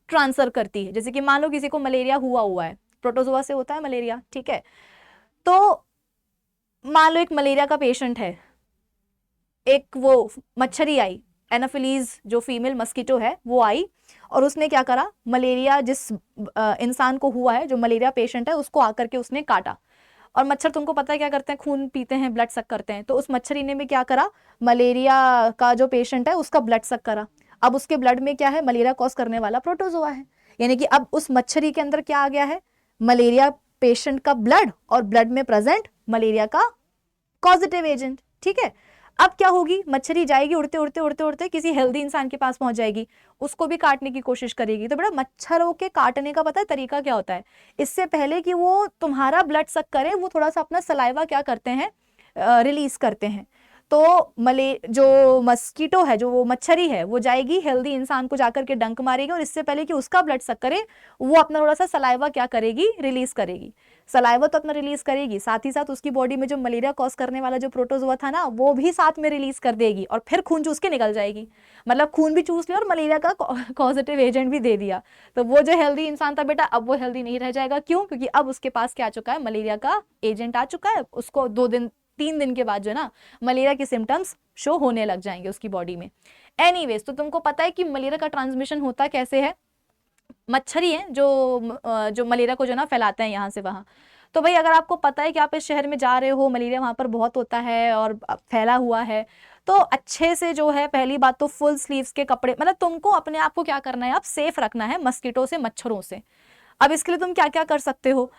ट्रांसफर करती है। जैसे कि मान लो किसी को मलेरिया हुआ है, प्रोटोजोआ से होता है मलेरिया, ठीक है। तो मान लो एक मलेरिया का पेशेंट है, एक वो मच्छरी आई, एनाफिलीज जो फीमेल मस्कीटो है वो आई, और उसने क्या करा, मलेरिया जिस इंसान को हुआ है, जो मलेरिया पेशेंट है, उसको आकर के उसने काटा। और मच्छर तुमको पता है क्या करते हैं, खून पीते हैं, ब्लड सक करते हैं। तो उस मच्छरी ने भी क्या करा, मलेरिया का जो पेशेंट है उसका ब्लड सक करा। अब उसके ब्लड में क्या है, मलेरिया कॉज करने वाला प्रोटोजोआ है। यानी कि अब उस मच्छरी के अंदर क्या आ गया है, मलेरिया पेशेंट का ब्लड, और ब्लड में प्रेजेंट मलेरिया का पॉजिटिव एजेंट, ठीक है। अब क्या होगी, मच्छरी जाएगी उड़ते उड़ते उड़ते उड़ते किसी हेल्दी इंसान के पास पहुंच जाएगी, उसको भी काटने की कोशिश करेगी। तो बेटा मच्छरों के काटने का पता है तरीका क्या होता है, इससे पहले कि वो तुम्हारा ब्लड सक करे, वो थोड़ा सा अपना सलाइवा क्या करते हैं, रिलीज करते हैं। तो जो मस्कीटो है, जो वो मच्छरी है, वो जाएगी हेल्दी इंसान को जाकर के डंक मारेगी, और इससे पहले कि उसका ब्लड सक करे, वो अपना थोड़ा सा सलाइवा क्या करेगी, रिलीज करेगी। सलाइवा तो अपना रिलीज करेगी, साथ ही साथ उसकी बॉडी में जो मलेरिया कॉज करने वाला जो प्रोटोजोआ था ना, वो भी साथ में रिलीज कर देगी, और फिर खून चूस के निकल जाएगी। मतलब खून भी चूस लिया और मलेरिया का पॉजिटिव एजेंट भी दे दिया। तो वो जो हेल्दी इंसान था बेटा, अब वो हेल्दी नहीं रह जाएगा। क्यों? क्योंकि अब उसके पास क्या आ चुका है, मलेरिया का एजेंट आ चुका है। उसको 2 दिन 3 दिन के बाद जो है ना, मलेरिया के सिम्टम्स शो होने लग जाएंगे उसकी बॉडी में। एनीवेज, तो तुमको पता है कि मलेरिया का ट्रांसमिशन होता कैसे है, मच्छरी है जो मलेरिया को जो ना फैलाते हैं यहाँ से वहाँ। तो भाई अगर आपको पता है कि आप इस शहर में जा रहे हो, मलेरिया वहाँ पर बहुत होता है और फैला हुआ है, तो अच्छे से जो है, पहली बात तो फुल स्लीव्स के कपड़े, मतलब तुमको अपने आप को क्या करना है, आप सेफ रखना है मस्कीटो से, मच्छरों से। अब इसके लिए तुम क्या क्या कर सकते हो,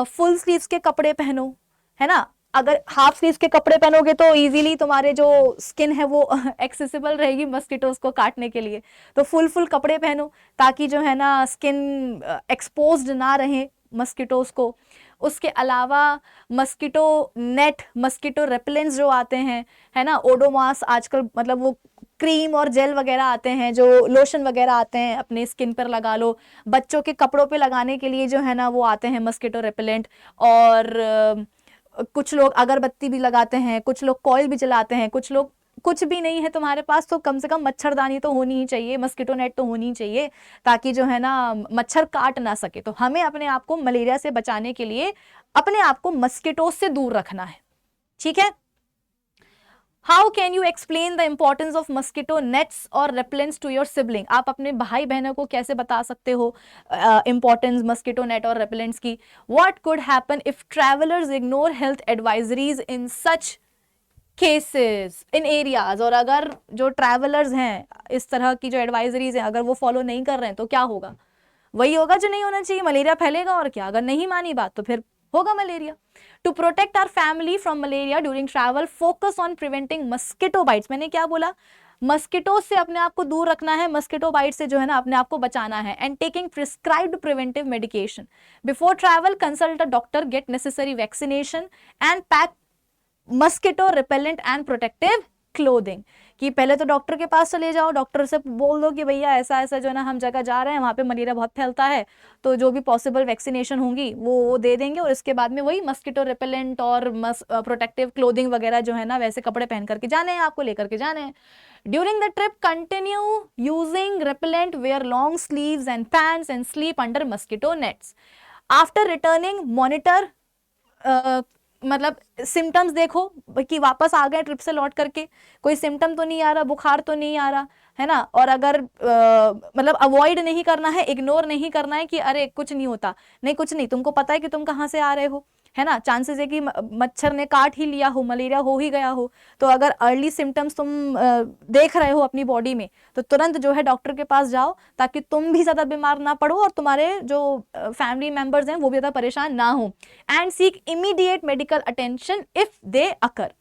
फुल स्लीव्स के कपड़े पहनो, है ना। अगर हाफ स्लीव्स के कपड़े पहनोगे तो इजीली तुम्हारे जो स्किन है वो एक्सेसिबल रहेगी मस्कीटोज को काटने के लिए। तो फुल कपड़े पहनो, ताकि जो है ना स्किन एक्सपोज्ड ना रहे मस्कीटोज को। उसके अलावा मस्कीटो नेट, मस्कीटो रेपेलेंट्स जो आते हैं, है ना, ओडोमॉस आजकल, मतलब वो क्रीम और जेल वगैरह आते हैं, जो लोशन वगैरह आते हैं, अपने स्किन पर लगा लो। बच्चों के कपड़ों पे लगाने के लिए जो है ना वो आते हैं मस्कीटो रेपेलेंट। और कुछ लोग अगरबत्ती भी लगाते हैं, कुछ लोग कॉइल भी जलाते हैं, कुछ लोग, कुछ भी नहीं है तुम्हारे पास तो कम से कम मच्छरदानी तो होनी ही चाहिए, मस्कीटो नेट तो होनी ही चाहिए, ताकि जो है ना मच्छर काट ना सके। तो हमें अपने आप को मलेरिया से बचाने के लिए अपने आप को मस्कीटो से दूर रखना है, ठीक है। How can you explain the importance of mosquito nets और रेपेलेंट्स टू योर सिबलिंग, आप अपने भाई बहनों को कैसे बता सकते हो इंपॉर्टेंस मस्कीटो नेट और रेपेलेंट्स की। What could happen if travellers ignore health advisories in such cases in areas, और अगर जो ट्रैवलर्स हैं, इस तरह की जो एडवाइजरीज हैं, अगर वो फॉलो नहीं कर रहे हैं तो क्या होगा, वही होगा जो नहीं होना चाहिए, मलेरिया फैलेगा। और क्या, अगर नहीं मानी बात तो फिर होगा malaria. To protect our family from malaria during travel, focus on preventing mosquito bites. मैंने क्या बोला, मस्कीटो से अपने आप को दूर रखना है, मस्कीटो बाइट से जो है ना अपने आप को बचाना है। And taking prescribed preventive medication before travel, consult a doctor, get necessary vaccination and pack mosquito repellent and protective clothing. कि पहले तो डॉक्टर के पास चले जाओ, डॉक्टर से बोल दो कि भैया ऐसा ऐसा जो है ना हम जगह जा रहे हैं, वहाँ पे मलेरिया बहुत फैलता है, तो जो भी पॉसिबल वैक्सीनेशन होंगी वो दे देंगे, और इसके बाद में वही मस्कीटो रिपेलेंट और प्रोटेक्टिव क्लोथिंग वगैरह जो है ना वैसे कपड़े पहन करके जाने हैं, आपको लेकर के जाने हैं। During the trip continue using repellent, wear long sleeves and pants and sleep under mosquito nets. After returning monitor, मतलब सिम्टम्स देखो कि वापस आ गए ट्रिप से लौट करके, कोई सिम्टम तो नहीं आ रहा, बुखार तो नहीं आ रहा, है ना। और अगर मतलब अवॉइड नहीं करना है, इग्नोर नहीं करना है कि अरे कुछ नहीं होता, नहीं कुछ नहीं, तुमको पता है कि तुम कहाँ से आ रहे हो, है ना। चांसेस है कि मच्छर ने काट ही लिया हो, मलेरिया हो ही गया हो। तो अगर अर्ली सिम्टम्स तुम देख रहे हो अपनी बॉडी में, तो तुरंत जो है डॉक्टर के पास जाओ, ताकि तुम भी ज़्यादा बीमार ना पड़ो और तुम्हारे जो फैमिली मेंबर्स हैं वो भी ज़्यादा परेशान ना हो। And seek immediate medical attention if they occur.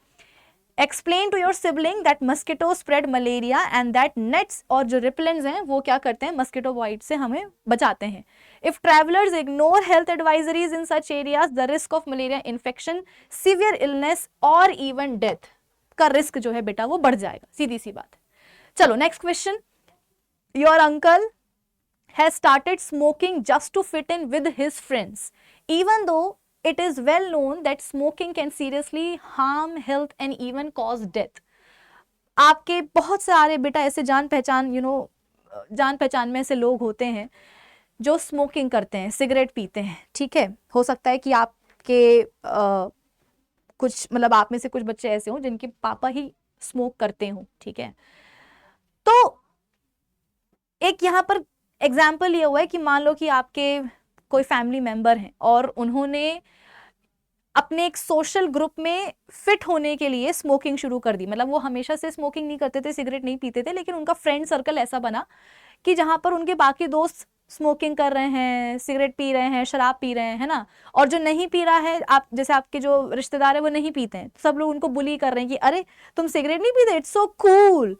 Explain to your sibling that mosquito spread malaria and that nets और जो रिपेलेंट्स हैं वो क्या करते हैं, मस्कीटो बाइट से हमें बचाते हैं। If travellers ignore health advisories in such areas, the risk of malaria infection, severe illness और इवन डेथ। आपका रिस्क जो है बेटा वो बढ़ जाएगा, सीधी सी बात है। चलो next question, your uncle has started smoking just to fit in with his friends, even though it is well known that smoking can seriously harm health and even cause death. आपके बहुत सारे बेटा ऐसे जान पहचान जान पहचान में ऐसे लोग होते हैं जो स्मोकिंग करते हैं, सिगरेट पीते हैं, ठीक है। हो सकता है कि आपके कुछ मतलब आप में से कुछ बच्चे ऐसे हों जिनके पापा ही स्मोक करते हों, ठीक है। तो एक यहाँ पर एग्जाम्पल ये हुआ है कि मान लो कि आपके कोई फैमिली मेंबर हैं और उन्होंने अपने एक सोशल ग्रुप में फिट होने के लिए स्मोकिंग शुरू कर दी। मतलब वो हमेशा से स्मोकिंग नहीं करते थे, सिगरेट नहीं पीते थे, लेकिन उनका फ्रेंड सर्कल ऐसा बना कि जहां पर उनके बाकी दोस्त स्मोकिंग कर रहे हैं, सिगरेट पी रहे हैं, शराब पी रहे हैं, है ना, और जो नहीं पी रहा है, आप जैसे आपके जो रिश्तेदार है वो नहीं पीते हैं, सब लोग उनको बुली कर रहे हैं कि अरे तुम सिगरेट नहीं पीते, इट्स सो कूल,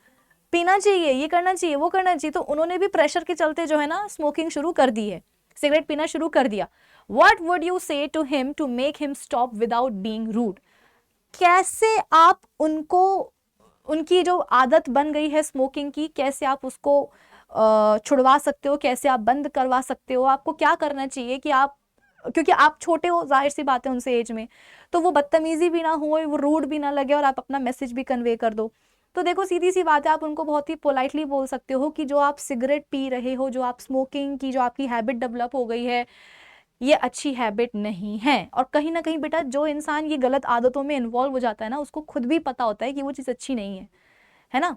पीना चाहिए, ये करना चाहिए, वो करना चाहिए। तो उन्होंने भी प्रेशर के चलते जो है ना स्मोकिंग शुरू कर दी है, सिगरेट पीना शुरू कर दिया। What would you say to him to make him stop without being rude? कैसे आप उनको, उनकी जो आदत बन गई है स्मोकिंग की, कैसे आप उसको छुड़वा सकते हो, कैसे आप बंद करवा सकते हो? आपको क्या करना चाहिए कि आप, क्योंकि आप छोटे हो, जाहिर सी बात है उनसे एज में, तो वो बदतमीजी भी ना हो, वो रूड भी ना लगे और आप अपना मैसेज भी कन्वे कर दो। तो देखो सीधी सी बात है, आप उनको बहुत ही पोलाइटली बोल सकते हो कि जो आप सिगरेट पी रहे हो, जो आप स्मोकिंग की जो आपकी हैबिट डेवलप हो गई है, ये अच्छी हैबिट नहीं है। और कहीं ना कहीं बेटा जो इंसान ये गलत आदतों में इन्वॉल्व हो जाता है ना, उसको खुद भी पता होता है कि वो चीज़ अच्छी नहीं है ना।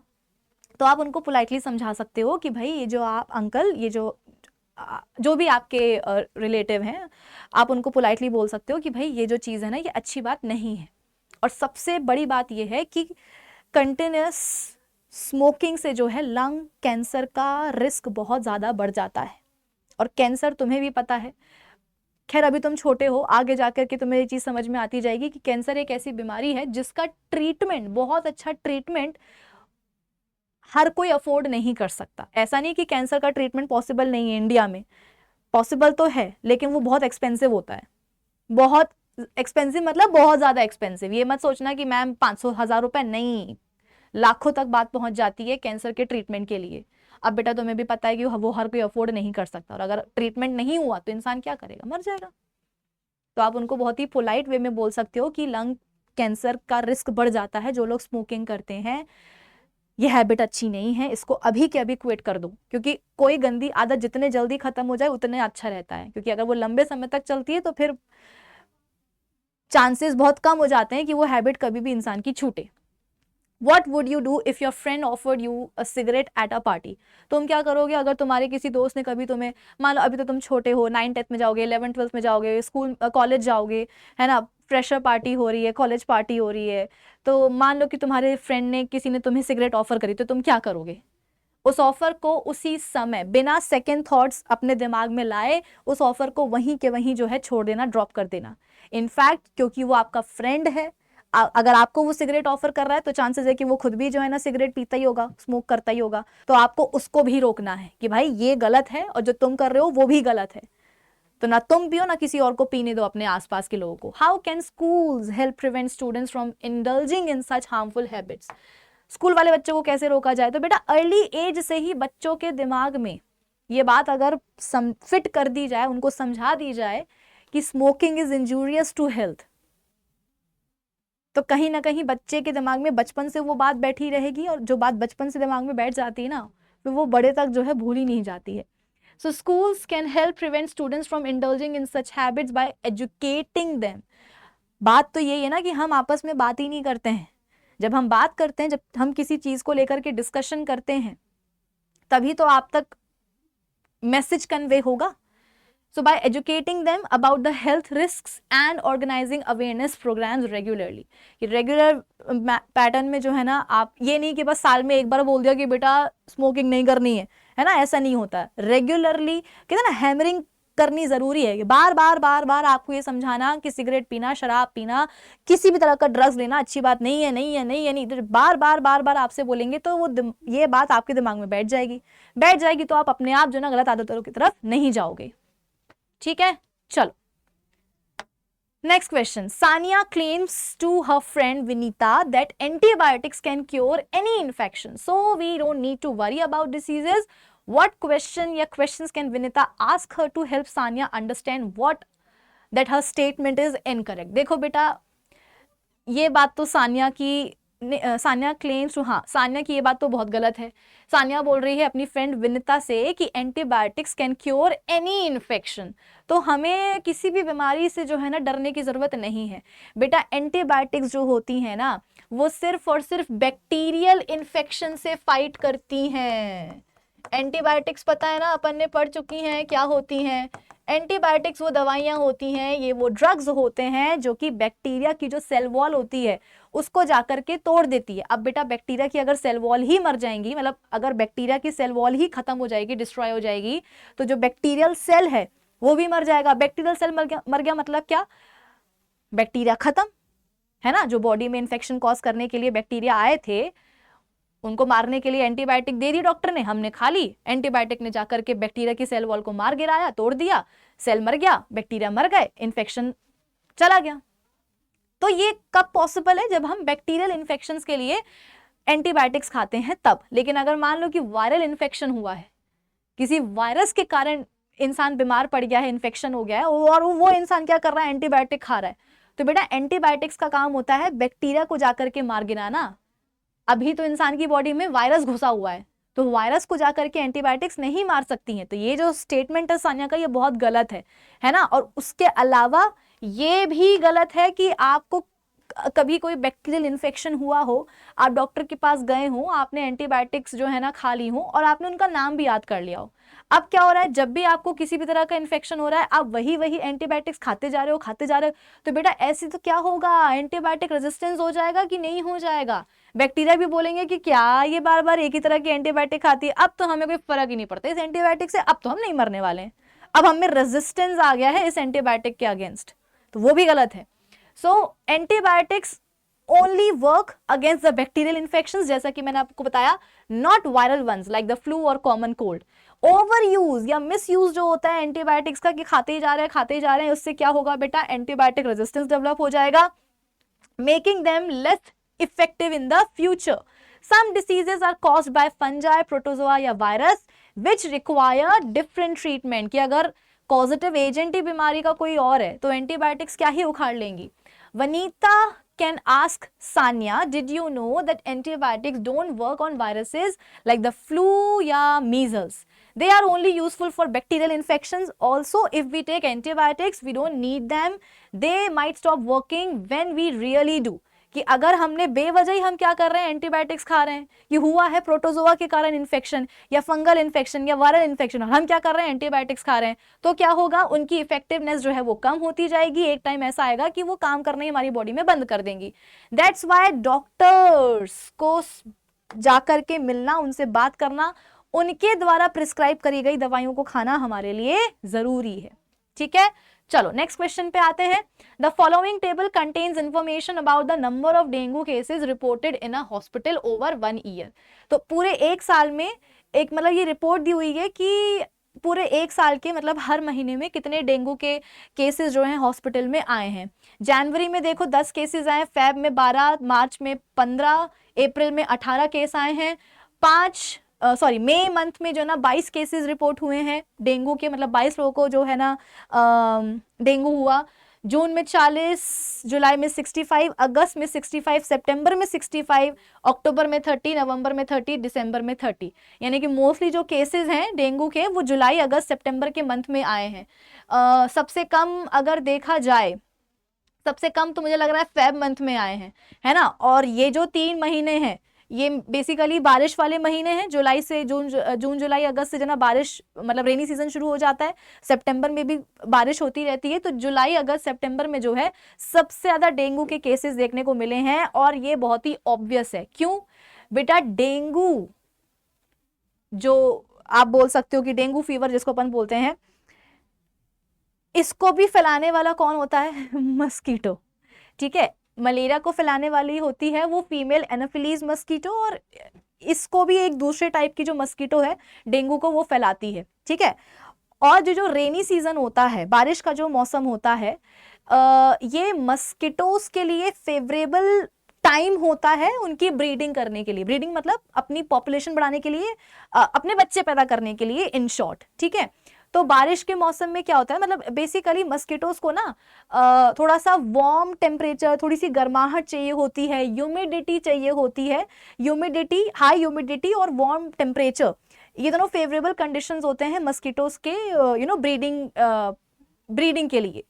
तो आप उनको पोलाइटली समझा सकते हो कि भाई ये जो आप अंकल, ये जो भी आपके रिलेटिव हैं, आप उनको पोलाइटली बोल सकते हो कि भाई ये जो चीज़ है ना, ये अच्छी बात नहीं है। और सबसे बड़ी बात ये है कि कंटिन्यूस स्मोकिंग से जो है लंग कैंसर का रिस्क बहुत ज़्यादा बढ़ जाता है। और कैंसर तुम्हें भी पता है, खैर अभी तुम छोटे हो, आगे जाकर के तुम्हें ये चीज़ समझ में आती जाएगी कि कैंसर एक ऐसी बीमारी है जिसका ट्रीटमेंट, बहुत अच्छा ट्रीटमेंट हर कोई अफोर्ड नहीं कर सकता। ऐसा नहीं कि कैंसर का ट्रीटमेंट पॉसिबल नहीं है, इंडिया में पॉसिबल तो है, लेकिन वो बहुत एक्सपेंसिव होता है। बहुत एक्सपेंसिव मतलब बहुत ज़्यादा एक्सपेंसिव। ये मत सोचना कि मैम 500,000 रुपये, नहीं, लाखों तक बात पहुंच जाती है कैंसर के ट्रीटमेंट के लिए। अब बेटा तुम्हें भी पता है कि वो हर कोई अफोर्ड नहीं कर सकता, और अगर ट्रीटमेंट नहीं हुआ तो इंसान क्या करेगा, मर जाएगा। तो आप उनको बहुत ही पोलाइट वे में बोल सकते हो कि लंग कैंसर का रिस्क बढ़ जाता है जो लोग स्मोकिंग करते हैं, ये हैबिट अच्छी नहीं है, इसको अभी के अभी क्विट कर दो। क्योंकि कोई गंदी आदत जितने जल्दी खत्म हो जाए उतने अच्छा रहता है, क्योंकि अगर वो लंबे समय तक चलती है तो फिर चांसेस बहुत कम हो जाते हैं कि वो हैबिट कभी भी इंसान की छूटे। What would you do if your friend offered you a cigarette at a party? तुम क्या करोगे अगर तुम्हारे किसी दोस्त ने कभी तुम्हें, मान लो अभी तो तुम छोटे हो, 9th-10th में जाओगे, 11th-12th में जाओगे, स्कूल कॉलेज जाओगे, है ना, फ्रेशर पार्टी हो रही है, कॉलेज पार्टी हो रही है, तो मान लो कि तुम्हारे फ्रेंड ने, किसी ने तुम्हें सिगरेट ऑफर करी, तो तुम क्या करोगे? उस ऑफर को उसी समय बिना सेकेंड थॉट्स अपने दिमाग में लाए उस ऑफर को वहीं के वहीं जो है छोड़ देना, ड्रॉप कर देना। इनफैक्ट क्योंकि वो आपका फ्रेंड है, अगर आपको वो सिगरेट ऑफर कर रहा है तो चांसेस है कि वो खुद भी जो है ना सिगरेट पीता ही होगा, स्मोक करता ही होगा। तो आपको उसको भी रोकना है कि भाई ये गलत है और जो तुम कर रहे हो वो भी गलत है। तो ना तुम पियो ना किसी और को पीने दो, अपने आसपास के लोगों को। How can schools help prevent students from indulging in such harmful habits? School वाले बच्चों को कैसे रोका जाए? तो बेटा अर्ली एज से ही बच्चों के दिमाग में ये बात अगर फिट कर दी जाए, उनको समझा दी जाए कि smoking is injurious to health, तो कहीं ना कहीं बच्चे के दिमाग में बचपन से वो बात बैठी रहेगी, और जो बात बचपन से दिमाग में बैठ जाती है ना, फिर वो बड़े तक जो है भूल ही नहीं जाती है। So schools can help prevent students from indulging in such habits by educating them. बात तो यही है ना कि हम आपस में बात ही नहीं करते हैं। जब हम बात करते हैं, जब हम किसी चीज को लेकर के डिस्कशन करते हैं, तभी तो आप तक मैसेज कन्वे होगा। So by educating them about the health risks and organizing awareness programs regularly, कि रेगुलर पैटर्न में जो है ना, आप ये नहीं कि बस साल में एक बार बोल दिया कि बेटा स्मोकिंग नहीं करनी है ना, ऐसा नहीं होता। रेगुलरली कहते हैं ना, हैमरिंग करनी जरूरी है। बार बार बार बार आपको ये समझाना कि सिगरेट पीना, शराब पीना, किसी भी तरह का ड्रग्स लेना अच्छी बात नहीं है, नहीं है, नहीं है, नहीं। तो बार बार बार बार आपसे बोलेंगे तो वो ये बात आपके दिमाग में बैठ जाएगी, तो आप अपने आप जो ना गलत आदतों की तरफ नहीं जाओगे। ठीक है, चलो Next question. Sania claims to her friend Vinita that antibiotics can cure any infection. So we don't need to worry about diseases. What question या questions can Vinita ask her to help Sania understand what that her statement is incorrect? देखो बेटा, ये बात तो Sania claims to, हाँ सानिया की ये बात तो बहुत गलत है। सानिया बोल रही है अपनी फ्रेंड विनिता से कि antibiotics can cure any infection. तो हमें किसी भी बीमारी से जो है ना डरने की ज़रूरत नहीं है बेटा। एंटीबायोटिक्स जो होती हैं ना वो सिर्फ और सिर्फ बैक्टीरियल इन्फेक्शन से फाइट करती हैं। एंटीबायोटिक्स पता है ना, अपन ने पढ़ चुकी हैं क्या होती हैं। एंटीबायोटिक्स वो दवाइयाँ होती हैं, ये वो ड्रग्स होते हैं जो कि बैक्टीरिया की जो सेल वॉल होती है उसको जाकर के तोड़ देती है। अब बेटा बैक्टीरिया की अगर सेल वॉल ही मर जाएंगी, मतलब अगर बैक्टीरिया की सेल वॉल ही खत्म हो जाएगी, डिस्ट्रॉय हो जाएगी, तो जो बैक्टीरियल सेल है वो भी मर जाएगा। बैक्टीरियल सेल मर गया मतलब क्या? बैक्टीरिया खत्म, है ना। जो बॉडी में इन्फेक्शन कॉज करने के लिए बैक्टीरिया आए थे उनको मारने के लिए एंटीबायोटिक दे दी डॉक्टर ने, हमने खा ली। एंटीबायोटिक ने जाकर के बैक्टीरिया की सेल वॉल को मार गिराया, तोड़ दिया, सेल मर गया, बैक्टीरिया मर गए, इन्फेक्शन चला गया। तो ये कब पॉसिबल है? जब हम बैक्टीरियल इन्फेक्शंस के लिए एंटीबायोटिक्स खाते हैं तब। लेकिन अगर मान लो कि वायरल इन्फेक्शन हुआ है, किसी वायरस के कारण इंसान बीमार पड़ गया है, इन्फेक्शन हो गया है, और वो इंसान क्या कर रहा है? एंटीबायोटिक खा रहा है। तो बेटा एंटीबायोटिक्स का काम होता है बैक्टीरिया को जाकर के मार गिराना। अभी तो इंसान की बॉडी में वायरस घुसा हुआ है, तो वायरस को जाकर के एंटीबायोटिक्स नहीं मार सकती हैं। तो ये जो स्टेटमेंट है सानिया का, ये बहुत गलत है ना। और उसके अलावा ये भी गलत है कि आपको कभी कोई बैक्टीरियल इन्फेक्शन हुआ हो, आप डॉक्टर के पास गए हो, आपने एंटीबायोटिक्स जो है ना खा ली हो और आपने उनका नाम भी याद कर लिया हो। अब क्या हो रहा है, जब भी आपको किसी भी तरह का इन्फेक्शन हो रहा है आप वही एंटीबायोटिक्स खाते जा रहे हो। तो बेटा ऐसे तो क्या होगा, एंटीबायोटिक रेजिस्टेंस हो जाएगा कि नहीं हो जाएगा। बैक्टीरिया भी बोलेंगे कि क्या ये बार बार एक ही तरह की एंटीबायोटिक खाती है, अब तो हमें कोई फर्क ही नहीं पड़ता इस एंटीबायोटिक से, अब तो हम नहीं मरने वाले हैं, अब हमें रेजिस्टेंस आ गया है इस एंटीबायोटिक के अगेंस्ट। तो वो भी गलत है। So antibiotics only work against the bacterial infections, जैसा कि मैंने आपको बताया, not viral ones like the flu और कॉमन कोल्ड। ओवर यूज या मिस यूज जो होता है एंटीबायोटिक्स का, कि खाते ही जा रहे हैं, उससे क्या होगा बेटा? एंटीबायोटिक रेजिस्टेंस डेवलप हो जाएगा, making them less effective in the future. Some diseases are caused by fungi, protozoa या virus which require different treatment. कि अगर causative agent ही बीमारी का कोई और है तो एंटीबायोटिक्स क्या ही उखाड़ लेंगी। Vanita can ask Sanya, did you know that antibiotics don't work on viruses like the flu या measles? They are only useful for bacterial infections. Also, if we take antibiotics, we don't need them. They might stop working when we really do. कि अगर हमने बेवजह ही हम क्या कर रहे हैं, एंटीबायोटिक्स खा रहे हैं, कि हुआ है प्रोटोजोआ के कारण इन्फेक्शन या फंगल इन्फेक्शन या वायरल इन्फेक्शन, और हम क्या कर रहे हैं? एंटीबायोटिक्स खा रहे हैं, तो क्या होगा? उनकी इफेक्टिवनेस जो है वो कम होती जाएगी। एक टाइम ऐसा आएगा कि वो काम करना ही हमारी बॉडी में बंद कर देंगी। दैट्स वाई डॉक्टर्स को जाकर के मिलना, उनसे बात करना, उनके द्वारा प्रिस्क्राइब करी गई दवाइयों को खाना हमारे लिए जरूरी है। ठीक है, चलो नेक्स्ट क्वेश्चन पे आते हैं। The following table contains information about the number of dengue cases reported in a hospital over 1 year. तो पूरे एक साल में एक मतलब ये रिपोर्ट दी हुई है कि पूरे एक साल के मतलब हर महीने में कितने डेंगू के केसेस जो हैं हॉस्पिटल में आए हैं। जनवरी में देखो 10 केसेस आए, फेब में 12, मार्च में 15, अप्रैल में 18 केस आए हैं, मई मंथ में जो ना 22 केसेस रिपोर्ट हुए हैं डेंगू के, मतलब 22 लोगों को जो है ना डेंगू हुआ। जून में 40, जुलाई में 65, अगस्त में 65, सितंबर में 65, अक्टूबर में 30, नवंबर में 30, दिसंबर में 30। यानी कि मोस्टली जो केसेस हैं डेंगू के वो जुलाई, अगस्त, सितंबर के मंथ में आए हैं। सबसे कम अगर देखा जाए, सबसे कम तो मुझे लग रहा है फेब मंथ में आए हैं, है ना। और ये जो 3 महीने हैं ये बेसिकली बारिश वाले महीने हैं। जुलाई से जून जुलाई अगस्त से जो ना बारिश मतलब रेनी सीजन शुरू हो जाता है, सितंबर में भी बारिश होती रहती है। तो जुलाई, अगस्त, सितंबर में जो है सबसे ज़्यादा डेंगू के केसेस देखने को मिले हैं। और ये बहुत ही ऑब्वियस है। क्यों बेटा? डेंगू जो आप बोल सकते हो कि डेंगू फीवर जिसको अपन बोलते हैं, इसको भी फैलाने वाला कौन होता है? मस्कीटो। ठीक है, मलेरिया को फैलाने वाली होती है वो फीमेल एनोफिलीज मस्कीटो, और इसको भी एक दूसरे टाइप की जो मस्कीटो है डेंगू को वो फैलाती है। ठीक है, और जो रेनी सीजन होता है, बारिश का जो मौसम होता है, ये मस्किटोज के लिए फेवरेबल टाइम होता है उनकी ब्रीडिंग करने के लिए। ब्रीडिंग मतलब अपनी पॉपुलेशन बढ़ाने के लिए, अपने बच्चे पैदा करने के लिए, इन शॉर्ट, ठीक है। तो बारिश के मौसम में क्या होता है, मतलब बेसिकली मस्किटोज को ना थोड़ा सा वार्म टेम्परेचर, थोड़ी सी गर्माहट चाहिए होती है, ह्यूमिडिटी चाहिए होती है, ह्यूमिडिटी, हाई ह्यूमिडिटी और वार्म टेम्परेचर, ये दोनों फेवरेबल कंडीशंस होते हैं मस्किटोज के ब्रीडिंग के लिए।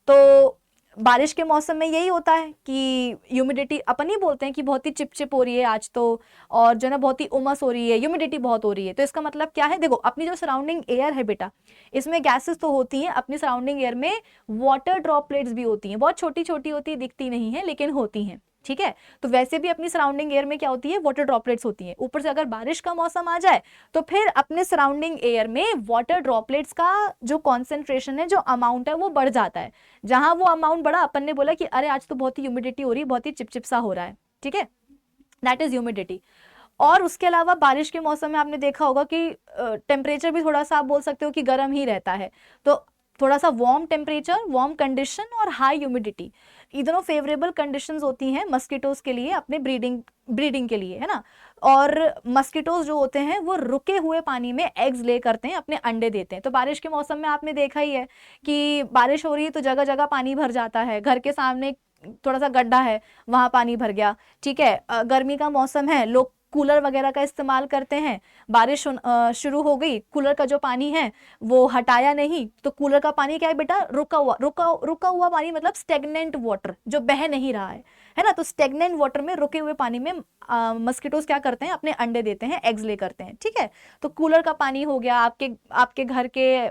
तो बारिश के मौसम में यही होता है कि ह्यूमिडिटी, अपन ही बोलते हैं कि बहुत ही चिपचिप हो रही है आज तो, और जो ना बहुत ही उमस हो रही है, ह्यूमिडिटी बहुत हो रही है। तो इसका मतलब क्या है, देखो अपनी जो सराउंडिंग एयर है बेटा, इसमें गैसेस तो होती हैं, अपनी सराउंडिंग एयर में वाटर ड्रॉपलेट्स भी होती हैं, बहुत छोटी छोटी होती है, दिखती नहीं है लेकिन होती हैं, ठीक है। तो वैसे भी अपनी सराउंडिंग एयर में क्या होती है, वाटर ड्रॉपलेट्स होती हैं। ऊपर से अगर बारिश का मौसम आ जाए तो फिर अपने सराउंडिंग एयर में वाटर ड्रॉपलेट्स का जो कॉन्सेंट्रेशन है, जो अमाउंट है, वो बढ़ जाता है। जहां वो अमाउंट बढ़ा, अपन ने बोला कि अरे आज तो बहुत ही ह्यूमिडिटी हो रही है, बहुत ही चिपचिप सा हो रहा है, ठीक है, दैट इज ह्यूमिडिटी। और उसके अलावा बारिश के मौसम में आपने देखा होगा कि टेम्परेचर भी थोड़ा सा आप बोल सकते हो कि गर्म ही रहता है। तो थोड़ा सा वार्म टेम्परेचर, वार्म कंडीशन और हाई ह्यूमिडिटी, ये दोनों फेवरेबल कंडीशंस होती हैं मस्किटोज के लिए, अपने ब्रीडिंग के लिए, है ना। और मस्किटोज जो होते हैं वो रुके हुए पानी में एग्स ले करते हैं, अपने अंडे देते हैं। तो बारिश के मौसम में आपने देखा ही है कि बारिश हो रही है तो जगह जगह पानी भर जाता है, घर के सामने थोड़ा सा गड्ढा है, वहां पानी भर गया, ठीक है। गर्मी का मौसम है, लोग कूलर वगैरह का इस्तेमाल करते हैं, बारिश शुरू हो गई, कूलर का जो पानी है वो हटाया नहीं, तो कूलर का पानी क्या है बेटा, रुका हुआ पानी, मतलब स्टेगनेंट वाटर, जो बह नहीं रहा है ना। तो स्टेगनेंट वाटर में, रुके हुए पानी में मस्किटोज क्या करते हैं, अपने अंडे देते हैं, एग्स ले करते हैं, ठीक है। तो कूलर का पानी हो गया, आपके घर के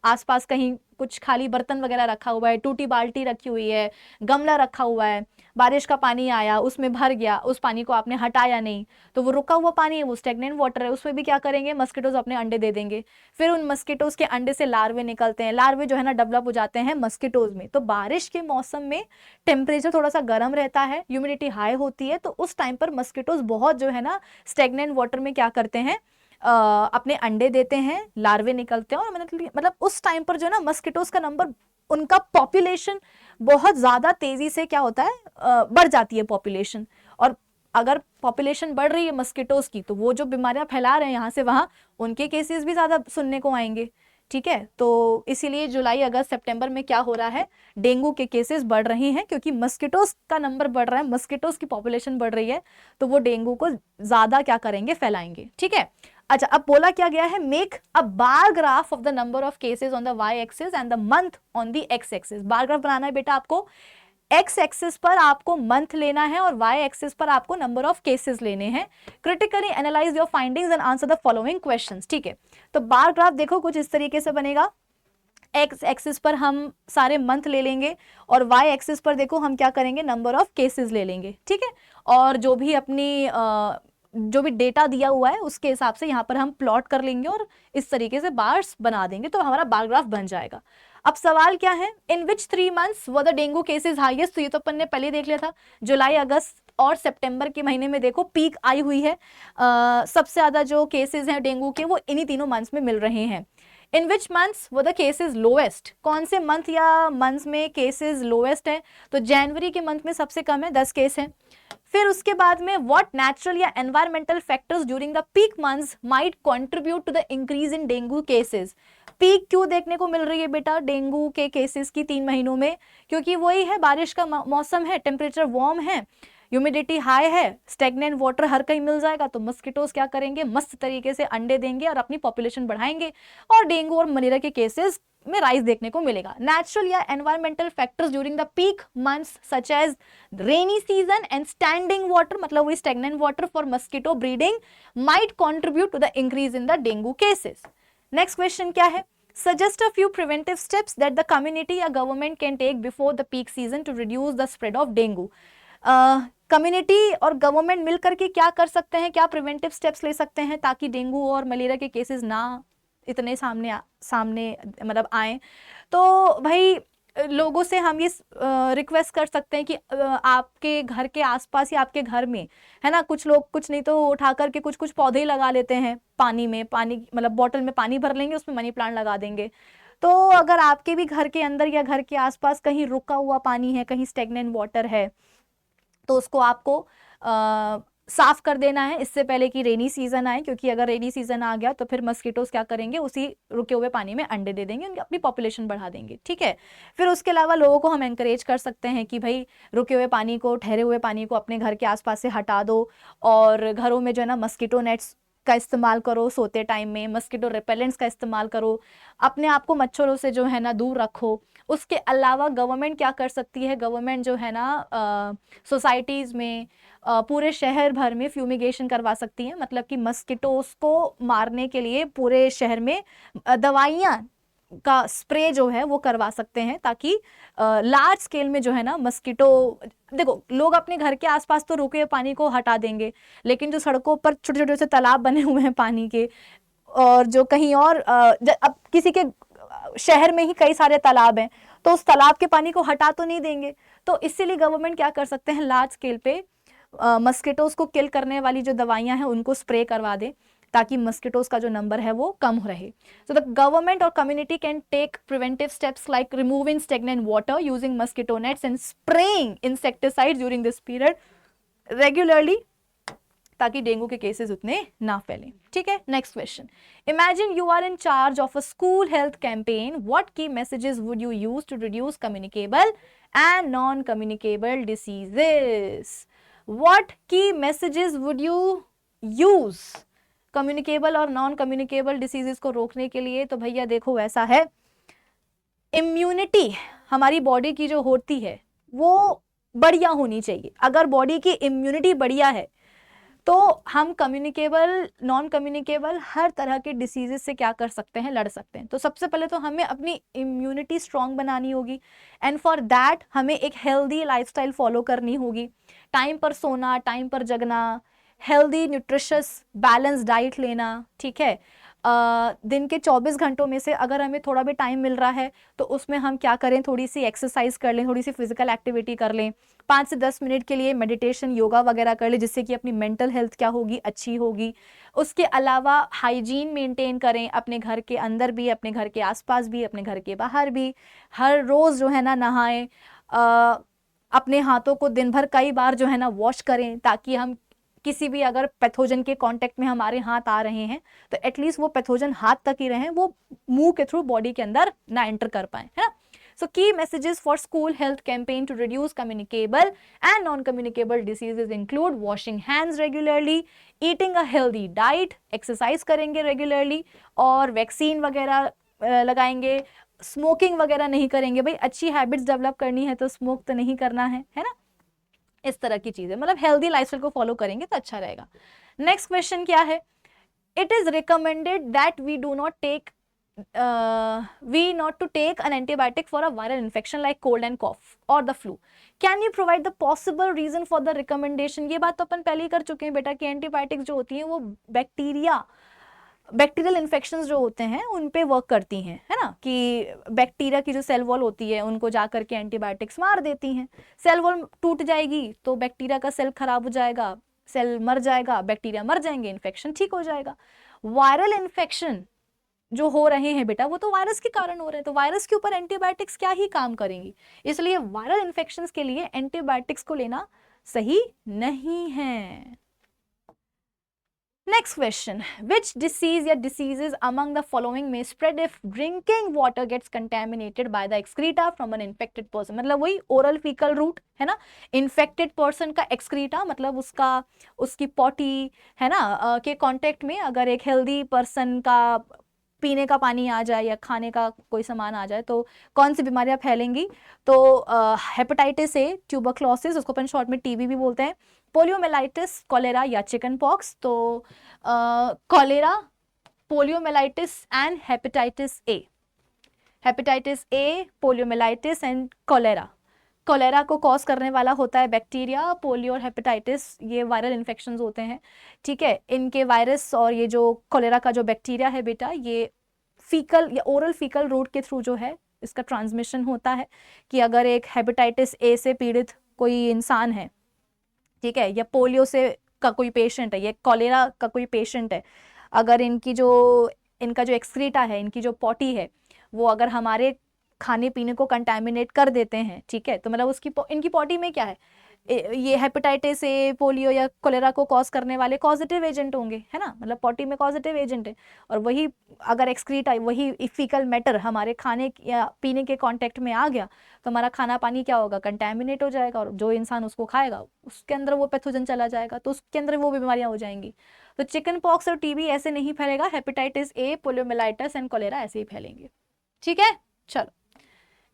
आसपास कहीं कुछ खाली बर्तन वगैरह रखा हुआ है, टूटी बाल्टी रखी हुई है, गमला रखा हुआ है, बारिश का पानी आया, उसमें भर गया, उस पानी को आपने हटाया नहीं, तो वो रुका हुआ पानी है, वो स्टेगनेंट वाटर है, उसमें भी क्या करेंगे मस्किटोज, अपने अंडे दे देंगे। फिर उन मस्किटोज के अंडे से लार्वे निकलते हैं, लार्वे जो है ना डेवलप हो जाते हैं मस्किटोज में। तो बारिश के मौसम में टेम्परेचर थोड़ा सा गर्म रहता है, ह्यूमिडिटी हाई होती है, तो उस टाइम पर मस्किटोज बहुत जो है ना स्टेगनेंट वाटर में क्या करते हैं, अपने अंडे देते हैं, लार्वे निकलते हैं, और मतलब उस टाइम पर जो है ना मस्किटोज का नंबर, उनका पॉपुलेशन बहुत ज्यादा तेजी से क्या होता है, बढ़ जाती है पॉपुलेशन। और अगर पॉपुलेशन बढ़ रही है मस्किटोज की, तो वो जो बीमारियां फैला रहे हैं यहाँ से वहां, उनके केसेस भी ज्यादा सुनने को आएंगे, ठीक है। तो इसीलिए जुलाई, अगस्त, सितंबर में क्या हो रहा है, डेंगू के केसेस बढ़ रहे हैं, क्योंकि मस्किटोज का नंबर बढ़ रहा है, मस्किटोज की पॉपुलेशन बढ़ रही है, तो वो डेंगू को ज्यादा क्या करेंगे, फैलाएंगे, ठीक है। अच्छा, अब बोला क्या गया है, make a bar graph of the number of cases on the Y axis and the month on the X axis. Bar graph बनाना है बेटा आपको, एक्स एक्सिस पर आपको मंथ लेना है और वाई एक्सिस पर आपको नंबर ऑफ केसेस लेने हैं। Critically analyse your findings and answer the following questions, ठीक है। तो बार ग्राफ देखो कुछ इस तरीके से बनेगा, एक्स एक्सिस पर हम सारे मंथ ले लेंगे और वाई एक्सिस पर देखो हम क्या करेंगे, नंबर ऑफ केसेस ले लेंगे, ठीक है। और जो भी अपनी जो भी डेटा दिया हुआ है उसके हिसाब से यहाँ पर हम प्लॉट कर लेंगे और इस तरीके से बार्स बना देंगे, तो हमारा बार ग्राफ बन जाएगा। अब सवाल क्या है, इन विच 3 months were the dengue cases highest. तो ये तो अपन ने पहले देख लिया था, जुलाई, अगस्त और सितंबर के महीने में देखो पीक आई हुई है, सबसे ज्यादा जो केसेस हैं डेंगू के वो इन्हीं तीनों मंथ्स में मिल रहे हैं। In which months were the cases lowest, कौन से मंथ या मंथ्स में केसेस लोएस्ट है, तो जनवरी के मंथ में सबसे कम है, 10 केस है। फिर उसके बाद में व्हाट नेचुरल या environmental factors during the peak months might contribute to the increase in dengue cases. Peak क्यों देखने को मिल रही है बेटा डेंगू के केसेस की 3 महीनों में, क्योंकि वही है, बारिश का मौसम है, टेम्परेचर वार्म है, ह्यूमिडिटी हाई है, स्टेगनेंट वाटर हर कहीं मिल जाएगा, तो मस्किटोज क्या करेंगे, मस्त तरीके से अंडे देंगे और अपनी पॉपुलेशन बढ़ाएंगे और डेंगू और मलेरिया के केसेस में राइज देखने को मिलेगा। नेचुरल या environmental factors during the peak months such as rainy season and standing water, मतलब वही stagnant water for mosquito breeding might contribute to the increase in the dengue cases. Next question क्या है, suggest a few preventive steps that the community or government can take before the peak season to reduce the spread of dengue। Community और government मिलकर के क्या कर सकते हैं, क्या प्रिवेंटिव स्टेप्स ले सकते हैं ताकि डेंगू और मलेरिया के केसेस ना इतने सामने मतलब आए। तो भाई लोगों से हम ये रिक्वेस्ट कर सकते हैं कि आपके घर के आसपास या आपके घर में, है ना, कुछ लोग कुछ नहीं तो उठा करके कुछ कुछ पौधे ही लगा लेते हैं पानी में, पानी मतलब बॉटल में पानी भर लेंगे, उसमें मनी प्लांट लगा देंगे। तो अगर आपके भी घर के अंदर या घर के आसपास कहीं रुका हुआ पानी है, कहीं स्टेगनेंट वाटर है, तो उसको आपको साफ कर देना है इससे पहले कि रेनी सीजन आए, क्योंकि अगर रेनी सीजन आ गया तो फिर मस्कीटोज क्या करेंगे, उसी रुके हुए पानी में अंडे दे देंगे, उनकी अपनी पॉपुलेशन बढ़ा देंगे। ठीक है, फिर उसके अलावा लोगों को हम एनकरेज कर सकते हैं कि भाई रुके हुए पानी को, ठहरे हुए पानी को अपने घर के आसपास से हटा दो, और घरों में जो है ना मस्कीटो नेट्स का इस्तेमाल करो, सोते टाइम में मस्कीटो रिपेलेंट्स का इस्तेमाल करो, अपने आप को मच्छरों से जो है ना दूर रखो। उसके अलावा गवर्नमेंट क्या कर सकती है, गवर्नमेंट जो है ना सोसाइटीज़ में पूरे शहर भर में फ्यूमिगेशन करवा सकती है, मतलब कि मस्कीटोस को मारने के लिए पूरे शहर में दवाइयाँ का स्प्रे जो है वो करवा सकते हैं, ताकि लार्ज स्केल में जो है ना मस्कीटो, देखो लोग अपने घर के आसपास तो रुके हुए पानी को हटा देंगे, लेकिन जो सड़कों पर छोटे छोटे से तालाब बने हुए हैं पानी के, और जो कहीं और अब किसी के शहर में ही कई सारे तालाब हैं, तो उस तालाब के पानी को हटा तो नहीं देंगे। तो इसीलिए गवर्नमेंट क्या कर सकते हैं, लार्ज स्केल पे मस्कीटोज को किल करने वाली जो दवाइयां हैं उनको स्प्रे करवा दे, ताकि मस्कीटोज का जो नंबर है वो कम रहे। सो द गवर्नमेंट और community can take preventive steps like removing stagnant water, using mosquito nets and spraying insecticide during this period regularly, ताकि डेंगू के केसेस उतने ना फैलें। ठीक है, next question, imagine you are in charge of a school health campaign, what key messages would you use to reduce communicable and non communicable diseases? What key messages would you use communicable और non communicable diseases को रोकने के लिए? तो भैया देखो ऐसा है, इम्यूनिटी हमारी बॉडी की जो होती है वो बढ़िया होनी चाहिए। अगर बॉडी की इम्यूनिटी बढ़िया है तो हम कम्युनिकेबल नॉन कम्युनिकेबल हर तरह के डिसीजेस से क्या कर सकते हैं, लड़ सकते हैं। तो सबसे पहले तो हमें अपनी इम्यूनिटी स्ट्रांग बनानी होगी, एंड फॉर दैट हमें एक हेल्दी लाइफस्टाइल फॉलो करनी होगी। टाइम पर सोना, टाइम पर जगना, हेल्दी न्यूट्रिशियस बैलेंस डाइट लेना। ठीक है, दिन के 24 घंटों में से अगर हमें थोड़ा भी टाइम मिल रहा है तो उसमें हम क्या करें, थोड़ी सी एक्सरसाइज कर लें, थोड़ी सी फिजिकल एक्टिविटी कर लें, 5 से 10 मिनट के लिए मेडिटेशन योगा वगैरह कर लें, जिससे कि अपनी मेंटल हेल्थ क्या होगी, अच्छी होगी। उसके अलावा हाइजीन मेंटेन करें, अपने घर के अंदर भी, अपने घर के आसपास भी, अपने घर के बाहर भी। हर रोज़ जो है ना नहाएं, अपने हाथों को दिन भर कई बार जो है ना वॉश करें, ताकि हम किसी भी अगर पैथोजन के कांटेक्ट में हमारे हाथ आ रहे हैं तो एटलीस्ट वो पैथोजन हाथ तक ही रहें, वो मुंह के थ्रू बॉडी के अंदर ना एंटर कर पाए, है ना। So key messages for school health campaign to reduce communicable and non communicable diseases include washing hands regularly, eating a healthy diet, exercise करेंगे रेगुलरली, और वैक्सीन वगैरह लगाएंगे, स्मोकिंग वगैरह नहीं करेंगे। भाई अच्छी हैबिट्स डेवलप करनी है तो स्मोक तो नहीं करना है ना। इस तरह की चीजें, मतलब हेल्दी लाइफस्टाइल को फॉलो करेंगे तो अच्छा रहेगा। नेक्स्ट क्वेश्चन क्या है, it is recommended that we do not take not to take an antibiotic for a viral infection like cold and cough or the flu. Can you provide the possible reason for the recommendation? ये बात तो अपन पहले ही कर चुके हैं बेटा कि antibiotics जो होती हैं वो बैक्टीरियल इन्फेक्शंस जो होते हैं उन पे वर्क करती हैं, है ना, कि बैक्टीरिया की जो सेल वॉल होती है उनको जा करके एंटीबायोटिक्स मार देती हैं। सेल वॉल टूट जाएगी तो बैक्टीरिया का सेल खराब हो जाएगा, सेल मर जाएगा, बैक्टीरिया मर जाएंगे, इन्फेक्शन ठीक हो जाएगा। वायरल इन्फेक्शन जो हो रहे हैं बेटा वो तो वायरस के कारण हो रहे हैं, तो वायरस के ऊपर एंटीबायोटिक्स क्या ही काम करेंगी, इसलिए वायरल इन्फेक्शंस के लिए एंटीबायोटिक्स को लेना सही नहीं है। Next question, which disease या diseases among the following may spread if drinking water gets contaminated by the excreta from an infected person? मतलब वही oral fecal route है ना, infected person का excreta मतलब उसकी potty है ना के कांटेक्ट में अगर एक healthy person का पीने का पानी आ जाए या खाने का कोई सामान आ जाए तो कौन सी बीमारियां फैलेंगी? तो हेपेटाइटिस ए, ट्यूबरक्लोसिस, उसको अपन शॉर्ट में टीबी भी बोलते हैं, पोलियोमेलाइटिस, कॉलेरा या चिकन पॉक्स। तो cholera, poliomyelitis and hepatitis A, poliomyelitis and cholera. Cholera को कॉज करने वाला होता है बैक्टीरिया, पोलियो और हेपेटाइटिस ये वायरल इन्फेक्शंस होते हैं। ठीक है, इनके वायरस और ये जो कॉलेरा का जो बैक्टीरिया है बेटा ये फीकल या ओरल फीकल रूट के थ्रू जो है इसका ट्रांसमिशन होता है कि अगर एक हेपेटाइटिस ए से पीड़ित कोई इंसान है, ठीक है, या पोलियो से का कोई पेशेंट है, या कॉलेरा का कोई पेशेंट है, अगर इनका जो एक्सक्रीटा है, इनकी जो पॉटी है, वो अगर हमारे खाने पीने को कंटामिनेट कर देते हैं, ठीक है, तो मतलब इनकी पॉटी में क्या है, ये हेपेटाइटिस ए, पोलियो या कोलेरा को कॉज करने वाले पॉजिटिव एजेंट होंगे, है ना, मतलब पॉटी में पॉजिटिव एजेंट है। और वही अगर एक्सक्रीटा, वही फीकल मैटर हमारे खाने या पीने के कांटेक्ट में आ गया तो हमारा खाना पानी क्या होगा, कंटेमिनेट हो जाएगा, और जो इंसान उसको खाएगा उसके अंदर वो पैथोजन चला जाएगा, तो उसके अंदर वो बीमारियां हो जाएंगी। तो चिकन पॉक्स और टीबी ऐसे नहीं फैलेगा, हेपेटाइटिस ए, पोलियोमिलाइटिस एंड कोलेरा ऐसे ही फैलेंगे। ठीक है, चलो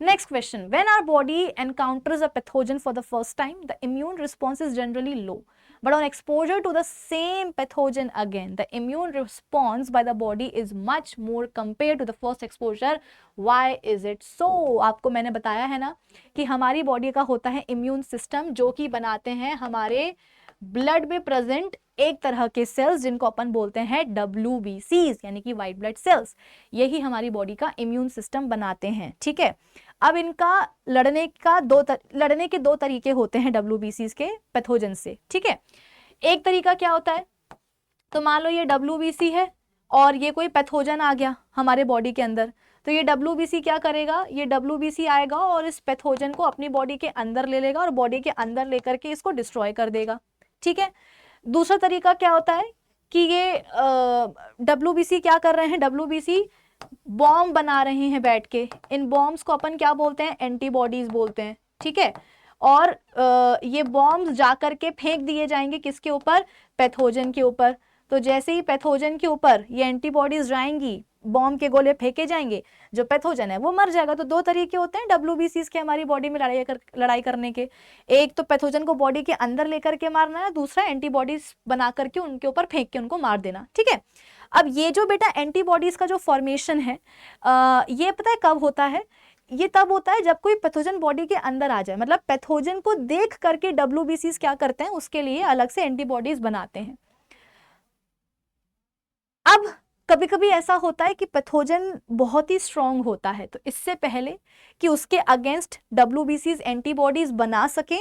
next question. When our body encounters a pathogen for the first time, the immune response is generally low, but on exposure to the same pathogen again, the immune response by the body is much more compared to the first exposure. Why is it so? आपको मैंने बताया है ना कि हमारी body का होता है इम्यून सिस्टम, जो कि बनाते हैं हमारे ब्लड में प्रेजेंट एक तरह के सेल्स जिनको अपन बोलते हैं WBCs, यानी कि व्हाइट ब्लड सेल्स। यही हमारी बॉडी का इम्यून सिस्टम बनाते हैं। ठीक है, अब इनका लड़ने के दो तरीके होते हैं WBCs के पैथोजन से। ठीक है, एक तरीका क्या होता है, तो मान लो ये WBC है और ये कोई पैथोजन आ गया हमारे बॉडी के अंदर, तो ये WBC क्या करेगा, ये WBC आएगा और इस पैथोजन को अपनी बॉडी के अंदर ले लेगा और बॉडी के अंदर लेकर के इसको डिस्ट्रॉय कर देगा। ठीक है, दूसरा तरीका क्या होता है कि ये WBC क्या कर रहे हैं, WBC बॉम्ब बना रहे हैं बैठ के। इन बॉम्ब्स को अपन क्या बोलते हैं, एंटीबॉडीज बोलते हैं। ठीक है, और ये बॉम्ब्स जाकर के फेंक दिए जाएंगे किसके ऊपर, पैथोजन के ऊपर। तो जैसे ही पैथोजन के ऊपर ये एंटीबॉडीज जाएंगी, बॉम्ब के गोले फेंके जाएंगे, जो पैथोजन है वो मर जाएगा। तो दो तरीके होते हैं WBCs के हमारी बॉडी में लड़ाई करने के, एक तो पैथोजन को बॉडी के अंदर लेकर के मारना है, दूसरा एंटीबॉडीज बना करके उनके ऊपर फेंक के उनको मार देना। ठीक है, अब ये जो बेटा एंटीबॉडीज का जो फॉर्मेशन है, ये पता है कब होता है, ये तब होता है जब कोई पैथोजन बॉडी के अंदर आ जाए, मतलब पैथोजन को देख करके WBCs क्या करते हैं, उसके लिए अलग से एंटीबॉडीज बनाते हैं। अब कभी कभी ऐसा होता है कि पैथोजन बहुत ही स्ट्रांग होता है, तो इससे पहले कि उसके अगेंस्ट WBCs एंटीबॉडीज बना सके,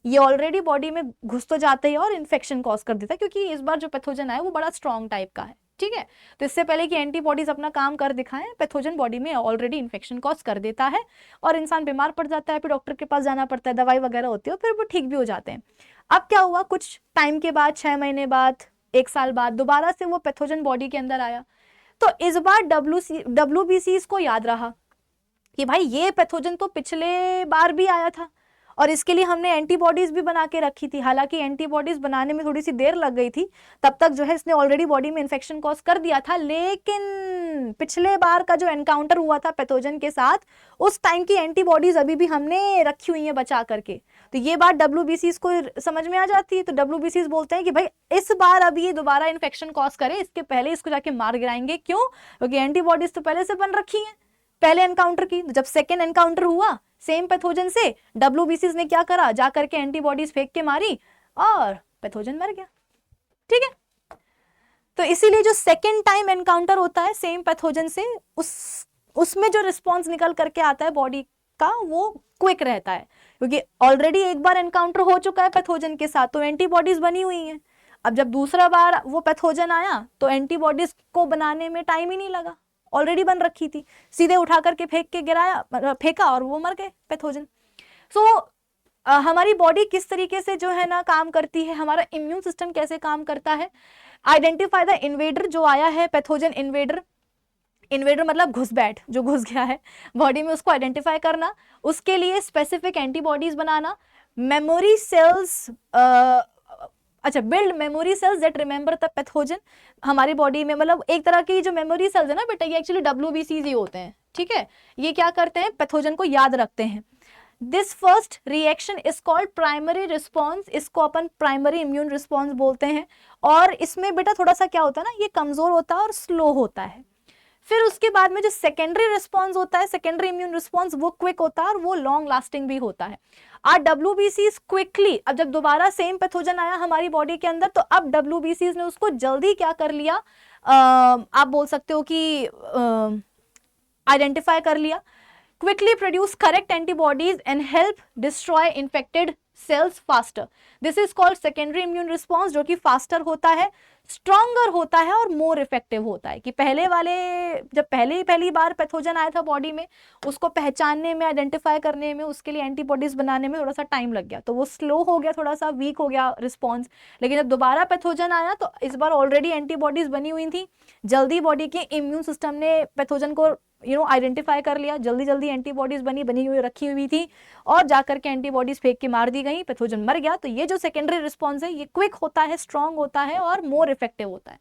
ये ऑलरेडी बॉडी में घुस तो जाते हैं और इन्फेक्शन कॉज कर देता है, क्योंकि इस बार जो पैथोजन आया वो बड़ा स्ट्रांग टाइप का है। ठीक है, तो इससे पहले कि एंटीबॉडीज अपना काम कर दिखाएं, पैथोजन बॉडी में ऑलरेडी इन्फेक्शन कॉज कर देता है और इंसान बीमार पड़ जाता है, फिर डॉक्टर के पास जाना पड़ता है, दवाई वगैरह होती है, फिर वो ठीक भी हो जाते हैं। अब क्या हुआ, कुछ टाइम के बाद, 6 महीने बाद, 1 साल बाद दोबारा से वो पैथोजन बॉडी के अंदर आया, तो इस बार WBCs को याद रहा कि भाई ये पैथोजन तो पिछले बार भी आया था और इसके लिए हमने एंटीबॉडीज भी बना के रखी थी। हालांकि एंटीबॉडीज बनाने में थोड़ी सी देर लग गई थी, तब तक जो है इसने ऑलरेडी बॉडी में इन्फेक्शन कॉज कर दिया था, लेकिन पिछले बार का जो एनकाउंटर हुआ था पैथोजन के साथ, उस टाइम की एंटीबॉडीज अभी भी हमने रखी हुई है बचा करके। तो ये बात WBCs को समझ में आ जाती है, तो WBCs बोलते हैं कि भाई इस बार अभी ये दोबारा इन्फेक्शन कॉज करे, इसके पहले इसको जाके मार गिराएंगे। क्यों, क्योंकि एंटीबॉडीज तो पहले से बन रखी है पहले एनकाउंटर की। जब सेकेंड एनकाउंटर हुआ सेम पैथोजन से, WBCs ने क्या करा, जाकर के एंटीबॉडीज फेंक के मारी और पैथोजन मर गया। ठीक है, तो इसीलिए जो सेकेंड टाइम एनकाउंटर होता है सेम पैथोजन से, उसमें जो रिस्पॉन्स निकल करके आता है बॉडी का वो क्विक रहता है, क्योंकि ऑलरेडी एक बार एनकाउंटर हो चुका है पैथोजन के साथ, तो एंटीबॉडीज बनी हुई हैं। अब जब दूसरा बार वो पैथोजन आया तो एंटीबॉडीज को बनाने में टाइम ही नहीं लगा, ऑलरेडी बन रखी थी, सीधे उठा करके फेंक के गिराया, फेंका और वो मर गए पैथोजन। सो हमारी बॉडी किस तरीके से जो है ना काम करती है, हमारा इम्यून सिस्टम कैसे काम करता है, आइडेंटिफाई द इन्वेडर, जो आया है पैथोजन इन्वेडर, इन्वेडर मतलब घुसपैठ, जो घुस गया है बॉडी में, उसको आइडेंटिफाई करना, उसके लिए specific antibodies banana, memory cells, build memory cells that remember the pathogen. हमारी बॉडी में मतलब एक तरह की जो मेमोरी सेल्स है ना बेटा, ये एक्चुअली WBCs ही होते हैं। ठीक है, ये क्या करते हैं, पैथोजन को याद रखते हैं। This first reaction is called primary response, इसको अपन प्राइमरी इम्यून रिस्पॉन्स बोलते हैं। और इसमें बेटा थोड़ा सा क्या होता है ना, ये कमजोर होता है और स्लो होता है। फिर उसके बाद में जो सेकेंडरी रिस्पॉन्स होता है, सेकेंडरी इम्यून रिस्पॉन्स, वो क्विक होता है और वो लॉन्ग लास्टिंग भी होता है। WBCs क्विकली, अब जब दोबारा सेम पैथोजन आया हमारी बॉडी के अंदर, तो अब WBCs ने उसको जल्दी क्या कर लिया, आप बोल सकते हो कि आइडेंटिफाई कर लिया, quickly produce correct antibodies and help destroy infected cells faster. This is called secondary immune response, जो कि फास्टर होता है, स्ट्रॉन्गर होता है और मोर इफेक्टिव होता है। कि पहले वाले जब पहली बार पैथोजन आया था बॉडी में, उसको पहचानने में, आइडेंटिफाई करने में, उसके लिए एंटीबॉडीज बनाने में थोड़ा सा टाइम लग गया, तो वो स्लो हो गया, थोड़ा सा वीक हो गया रिस्पॉन्स। लेकिन जब दोबारा पैथोजन आया तो इस बार ऑलरेडी एंटीबॉडीज बनी हुई थी, जल्दी बॉडी के इम्यून सिस्टम ने पैथोजन को आइडेंटिफाई कर लिया, जल्दी जल्दी एंटीबॉडीज बनी हुई रखी हुई थी और जाकर के एंटीबॉडीज फेंक के मार दी गई, पैथोजन मर गया। तो ये जो सेकेंडरी रिस्पॉन्स है ये क्विक होता है, स्ट्रांग होता है और मोर इफेक्टिव होता है।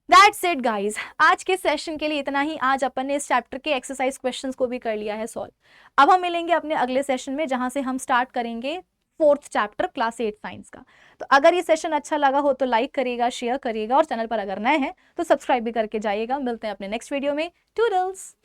दैट्स इट गाइज, आज के सेशन के लिए इतना ही। आज अपन ने इस चैप्टर के एक्सरसाइज क्वेश्चंस को भी कर लिया है सॉल्व। अब हम मिलेंगे अपने अगले सेशन में, जहां से हम स्टार्ट करेंगे 4th चैप्टर क्लास 8 साइंस का। तो अगर ये सेशन अच्छा लगा हो तो लाइक करिएगा, शेयर करिएगा और चैनल पर अगर नए हैं तो सब्सक्राइब भी करके जाइएगा। मिलते हैं अपने नेक्स्ट वीडियो में। टूडल्स।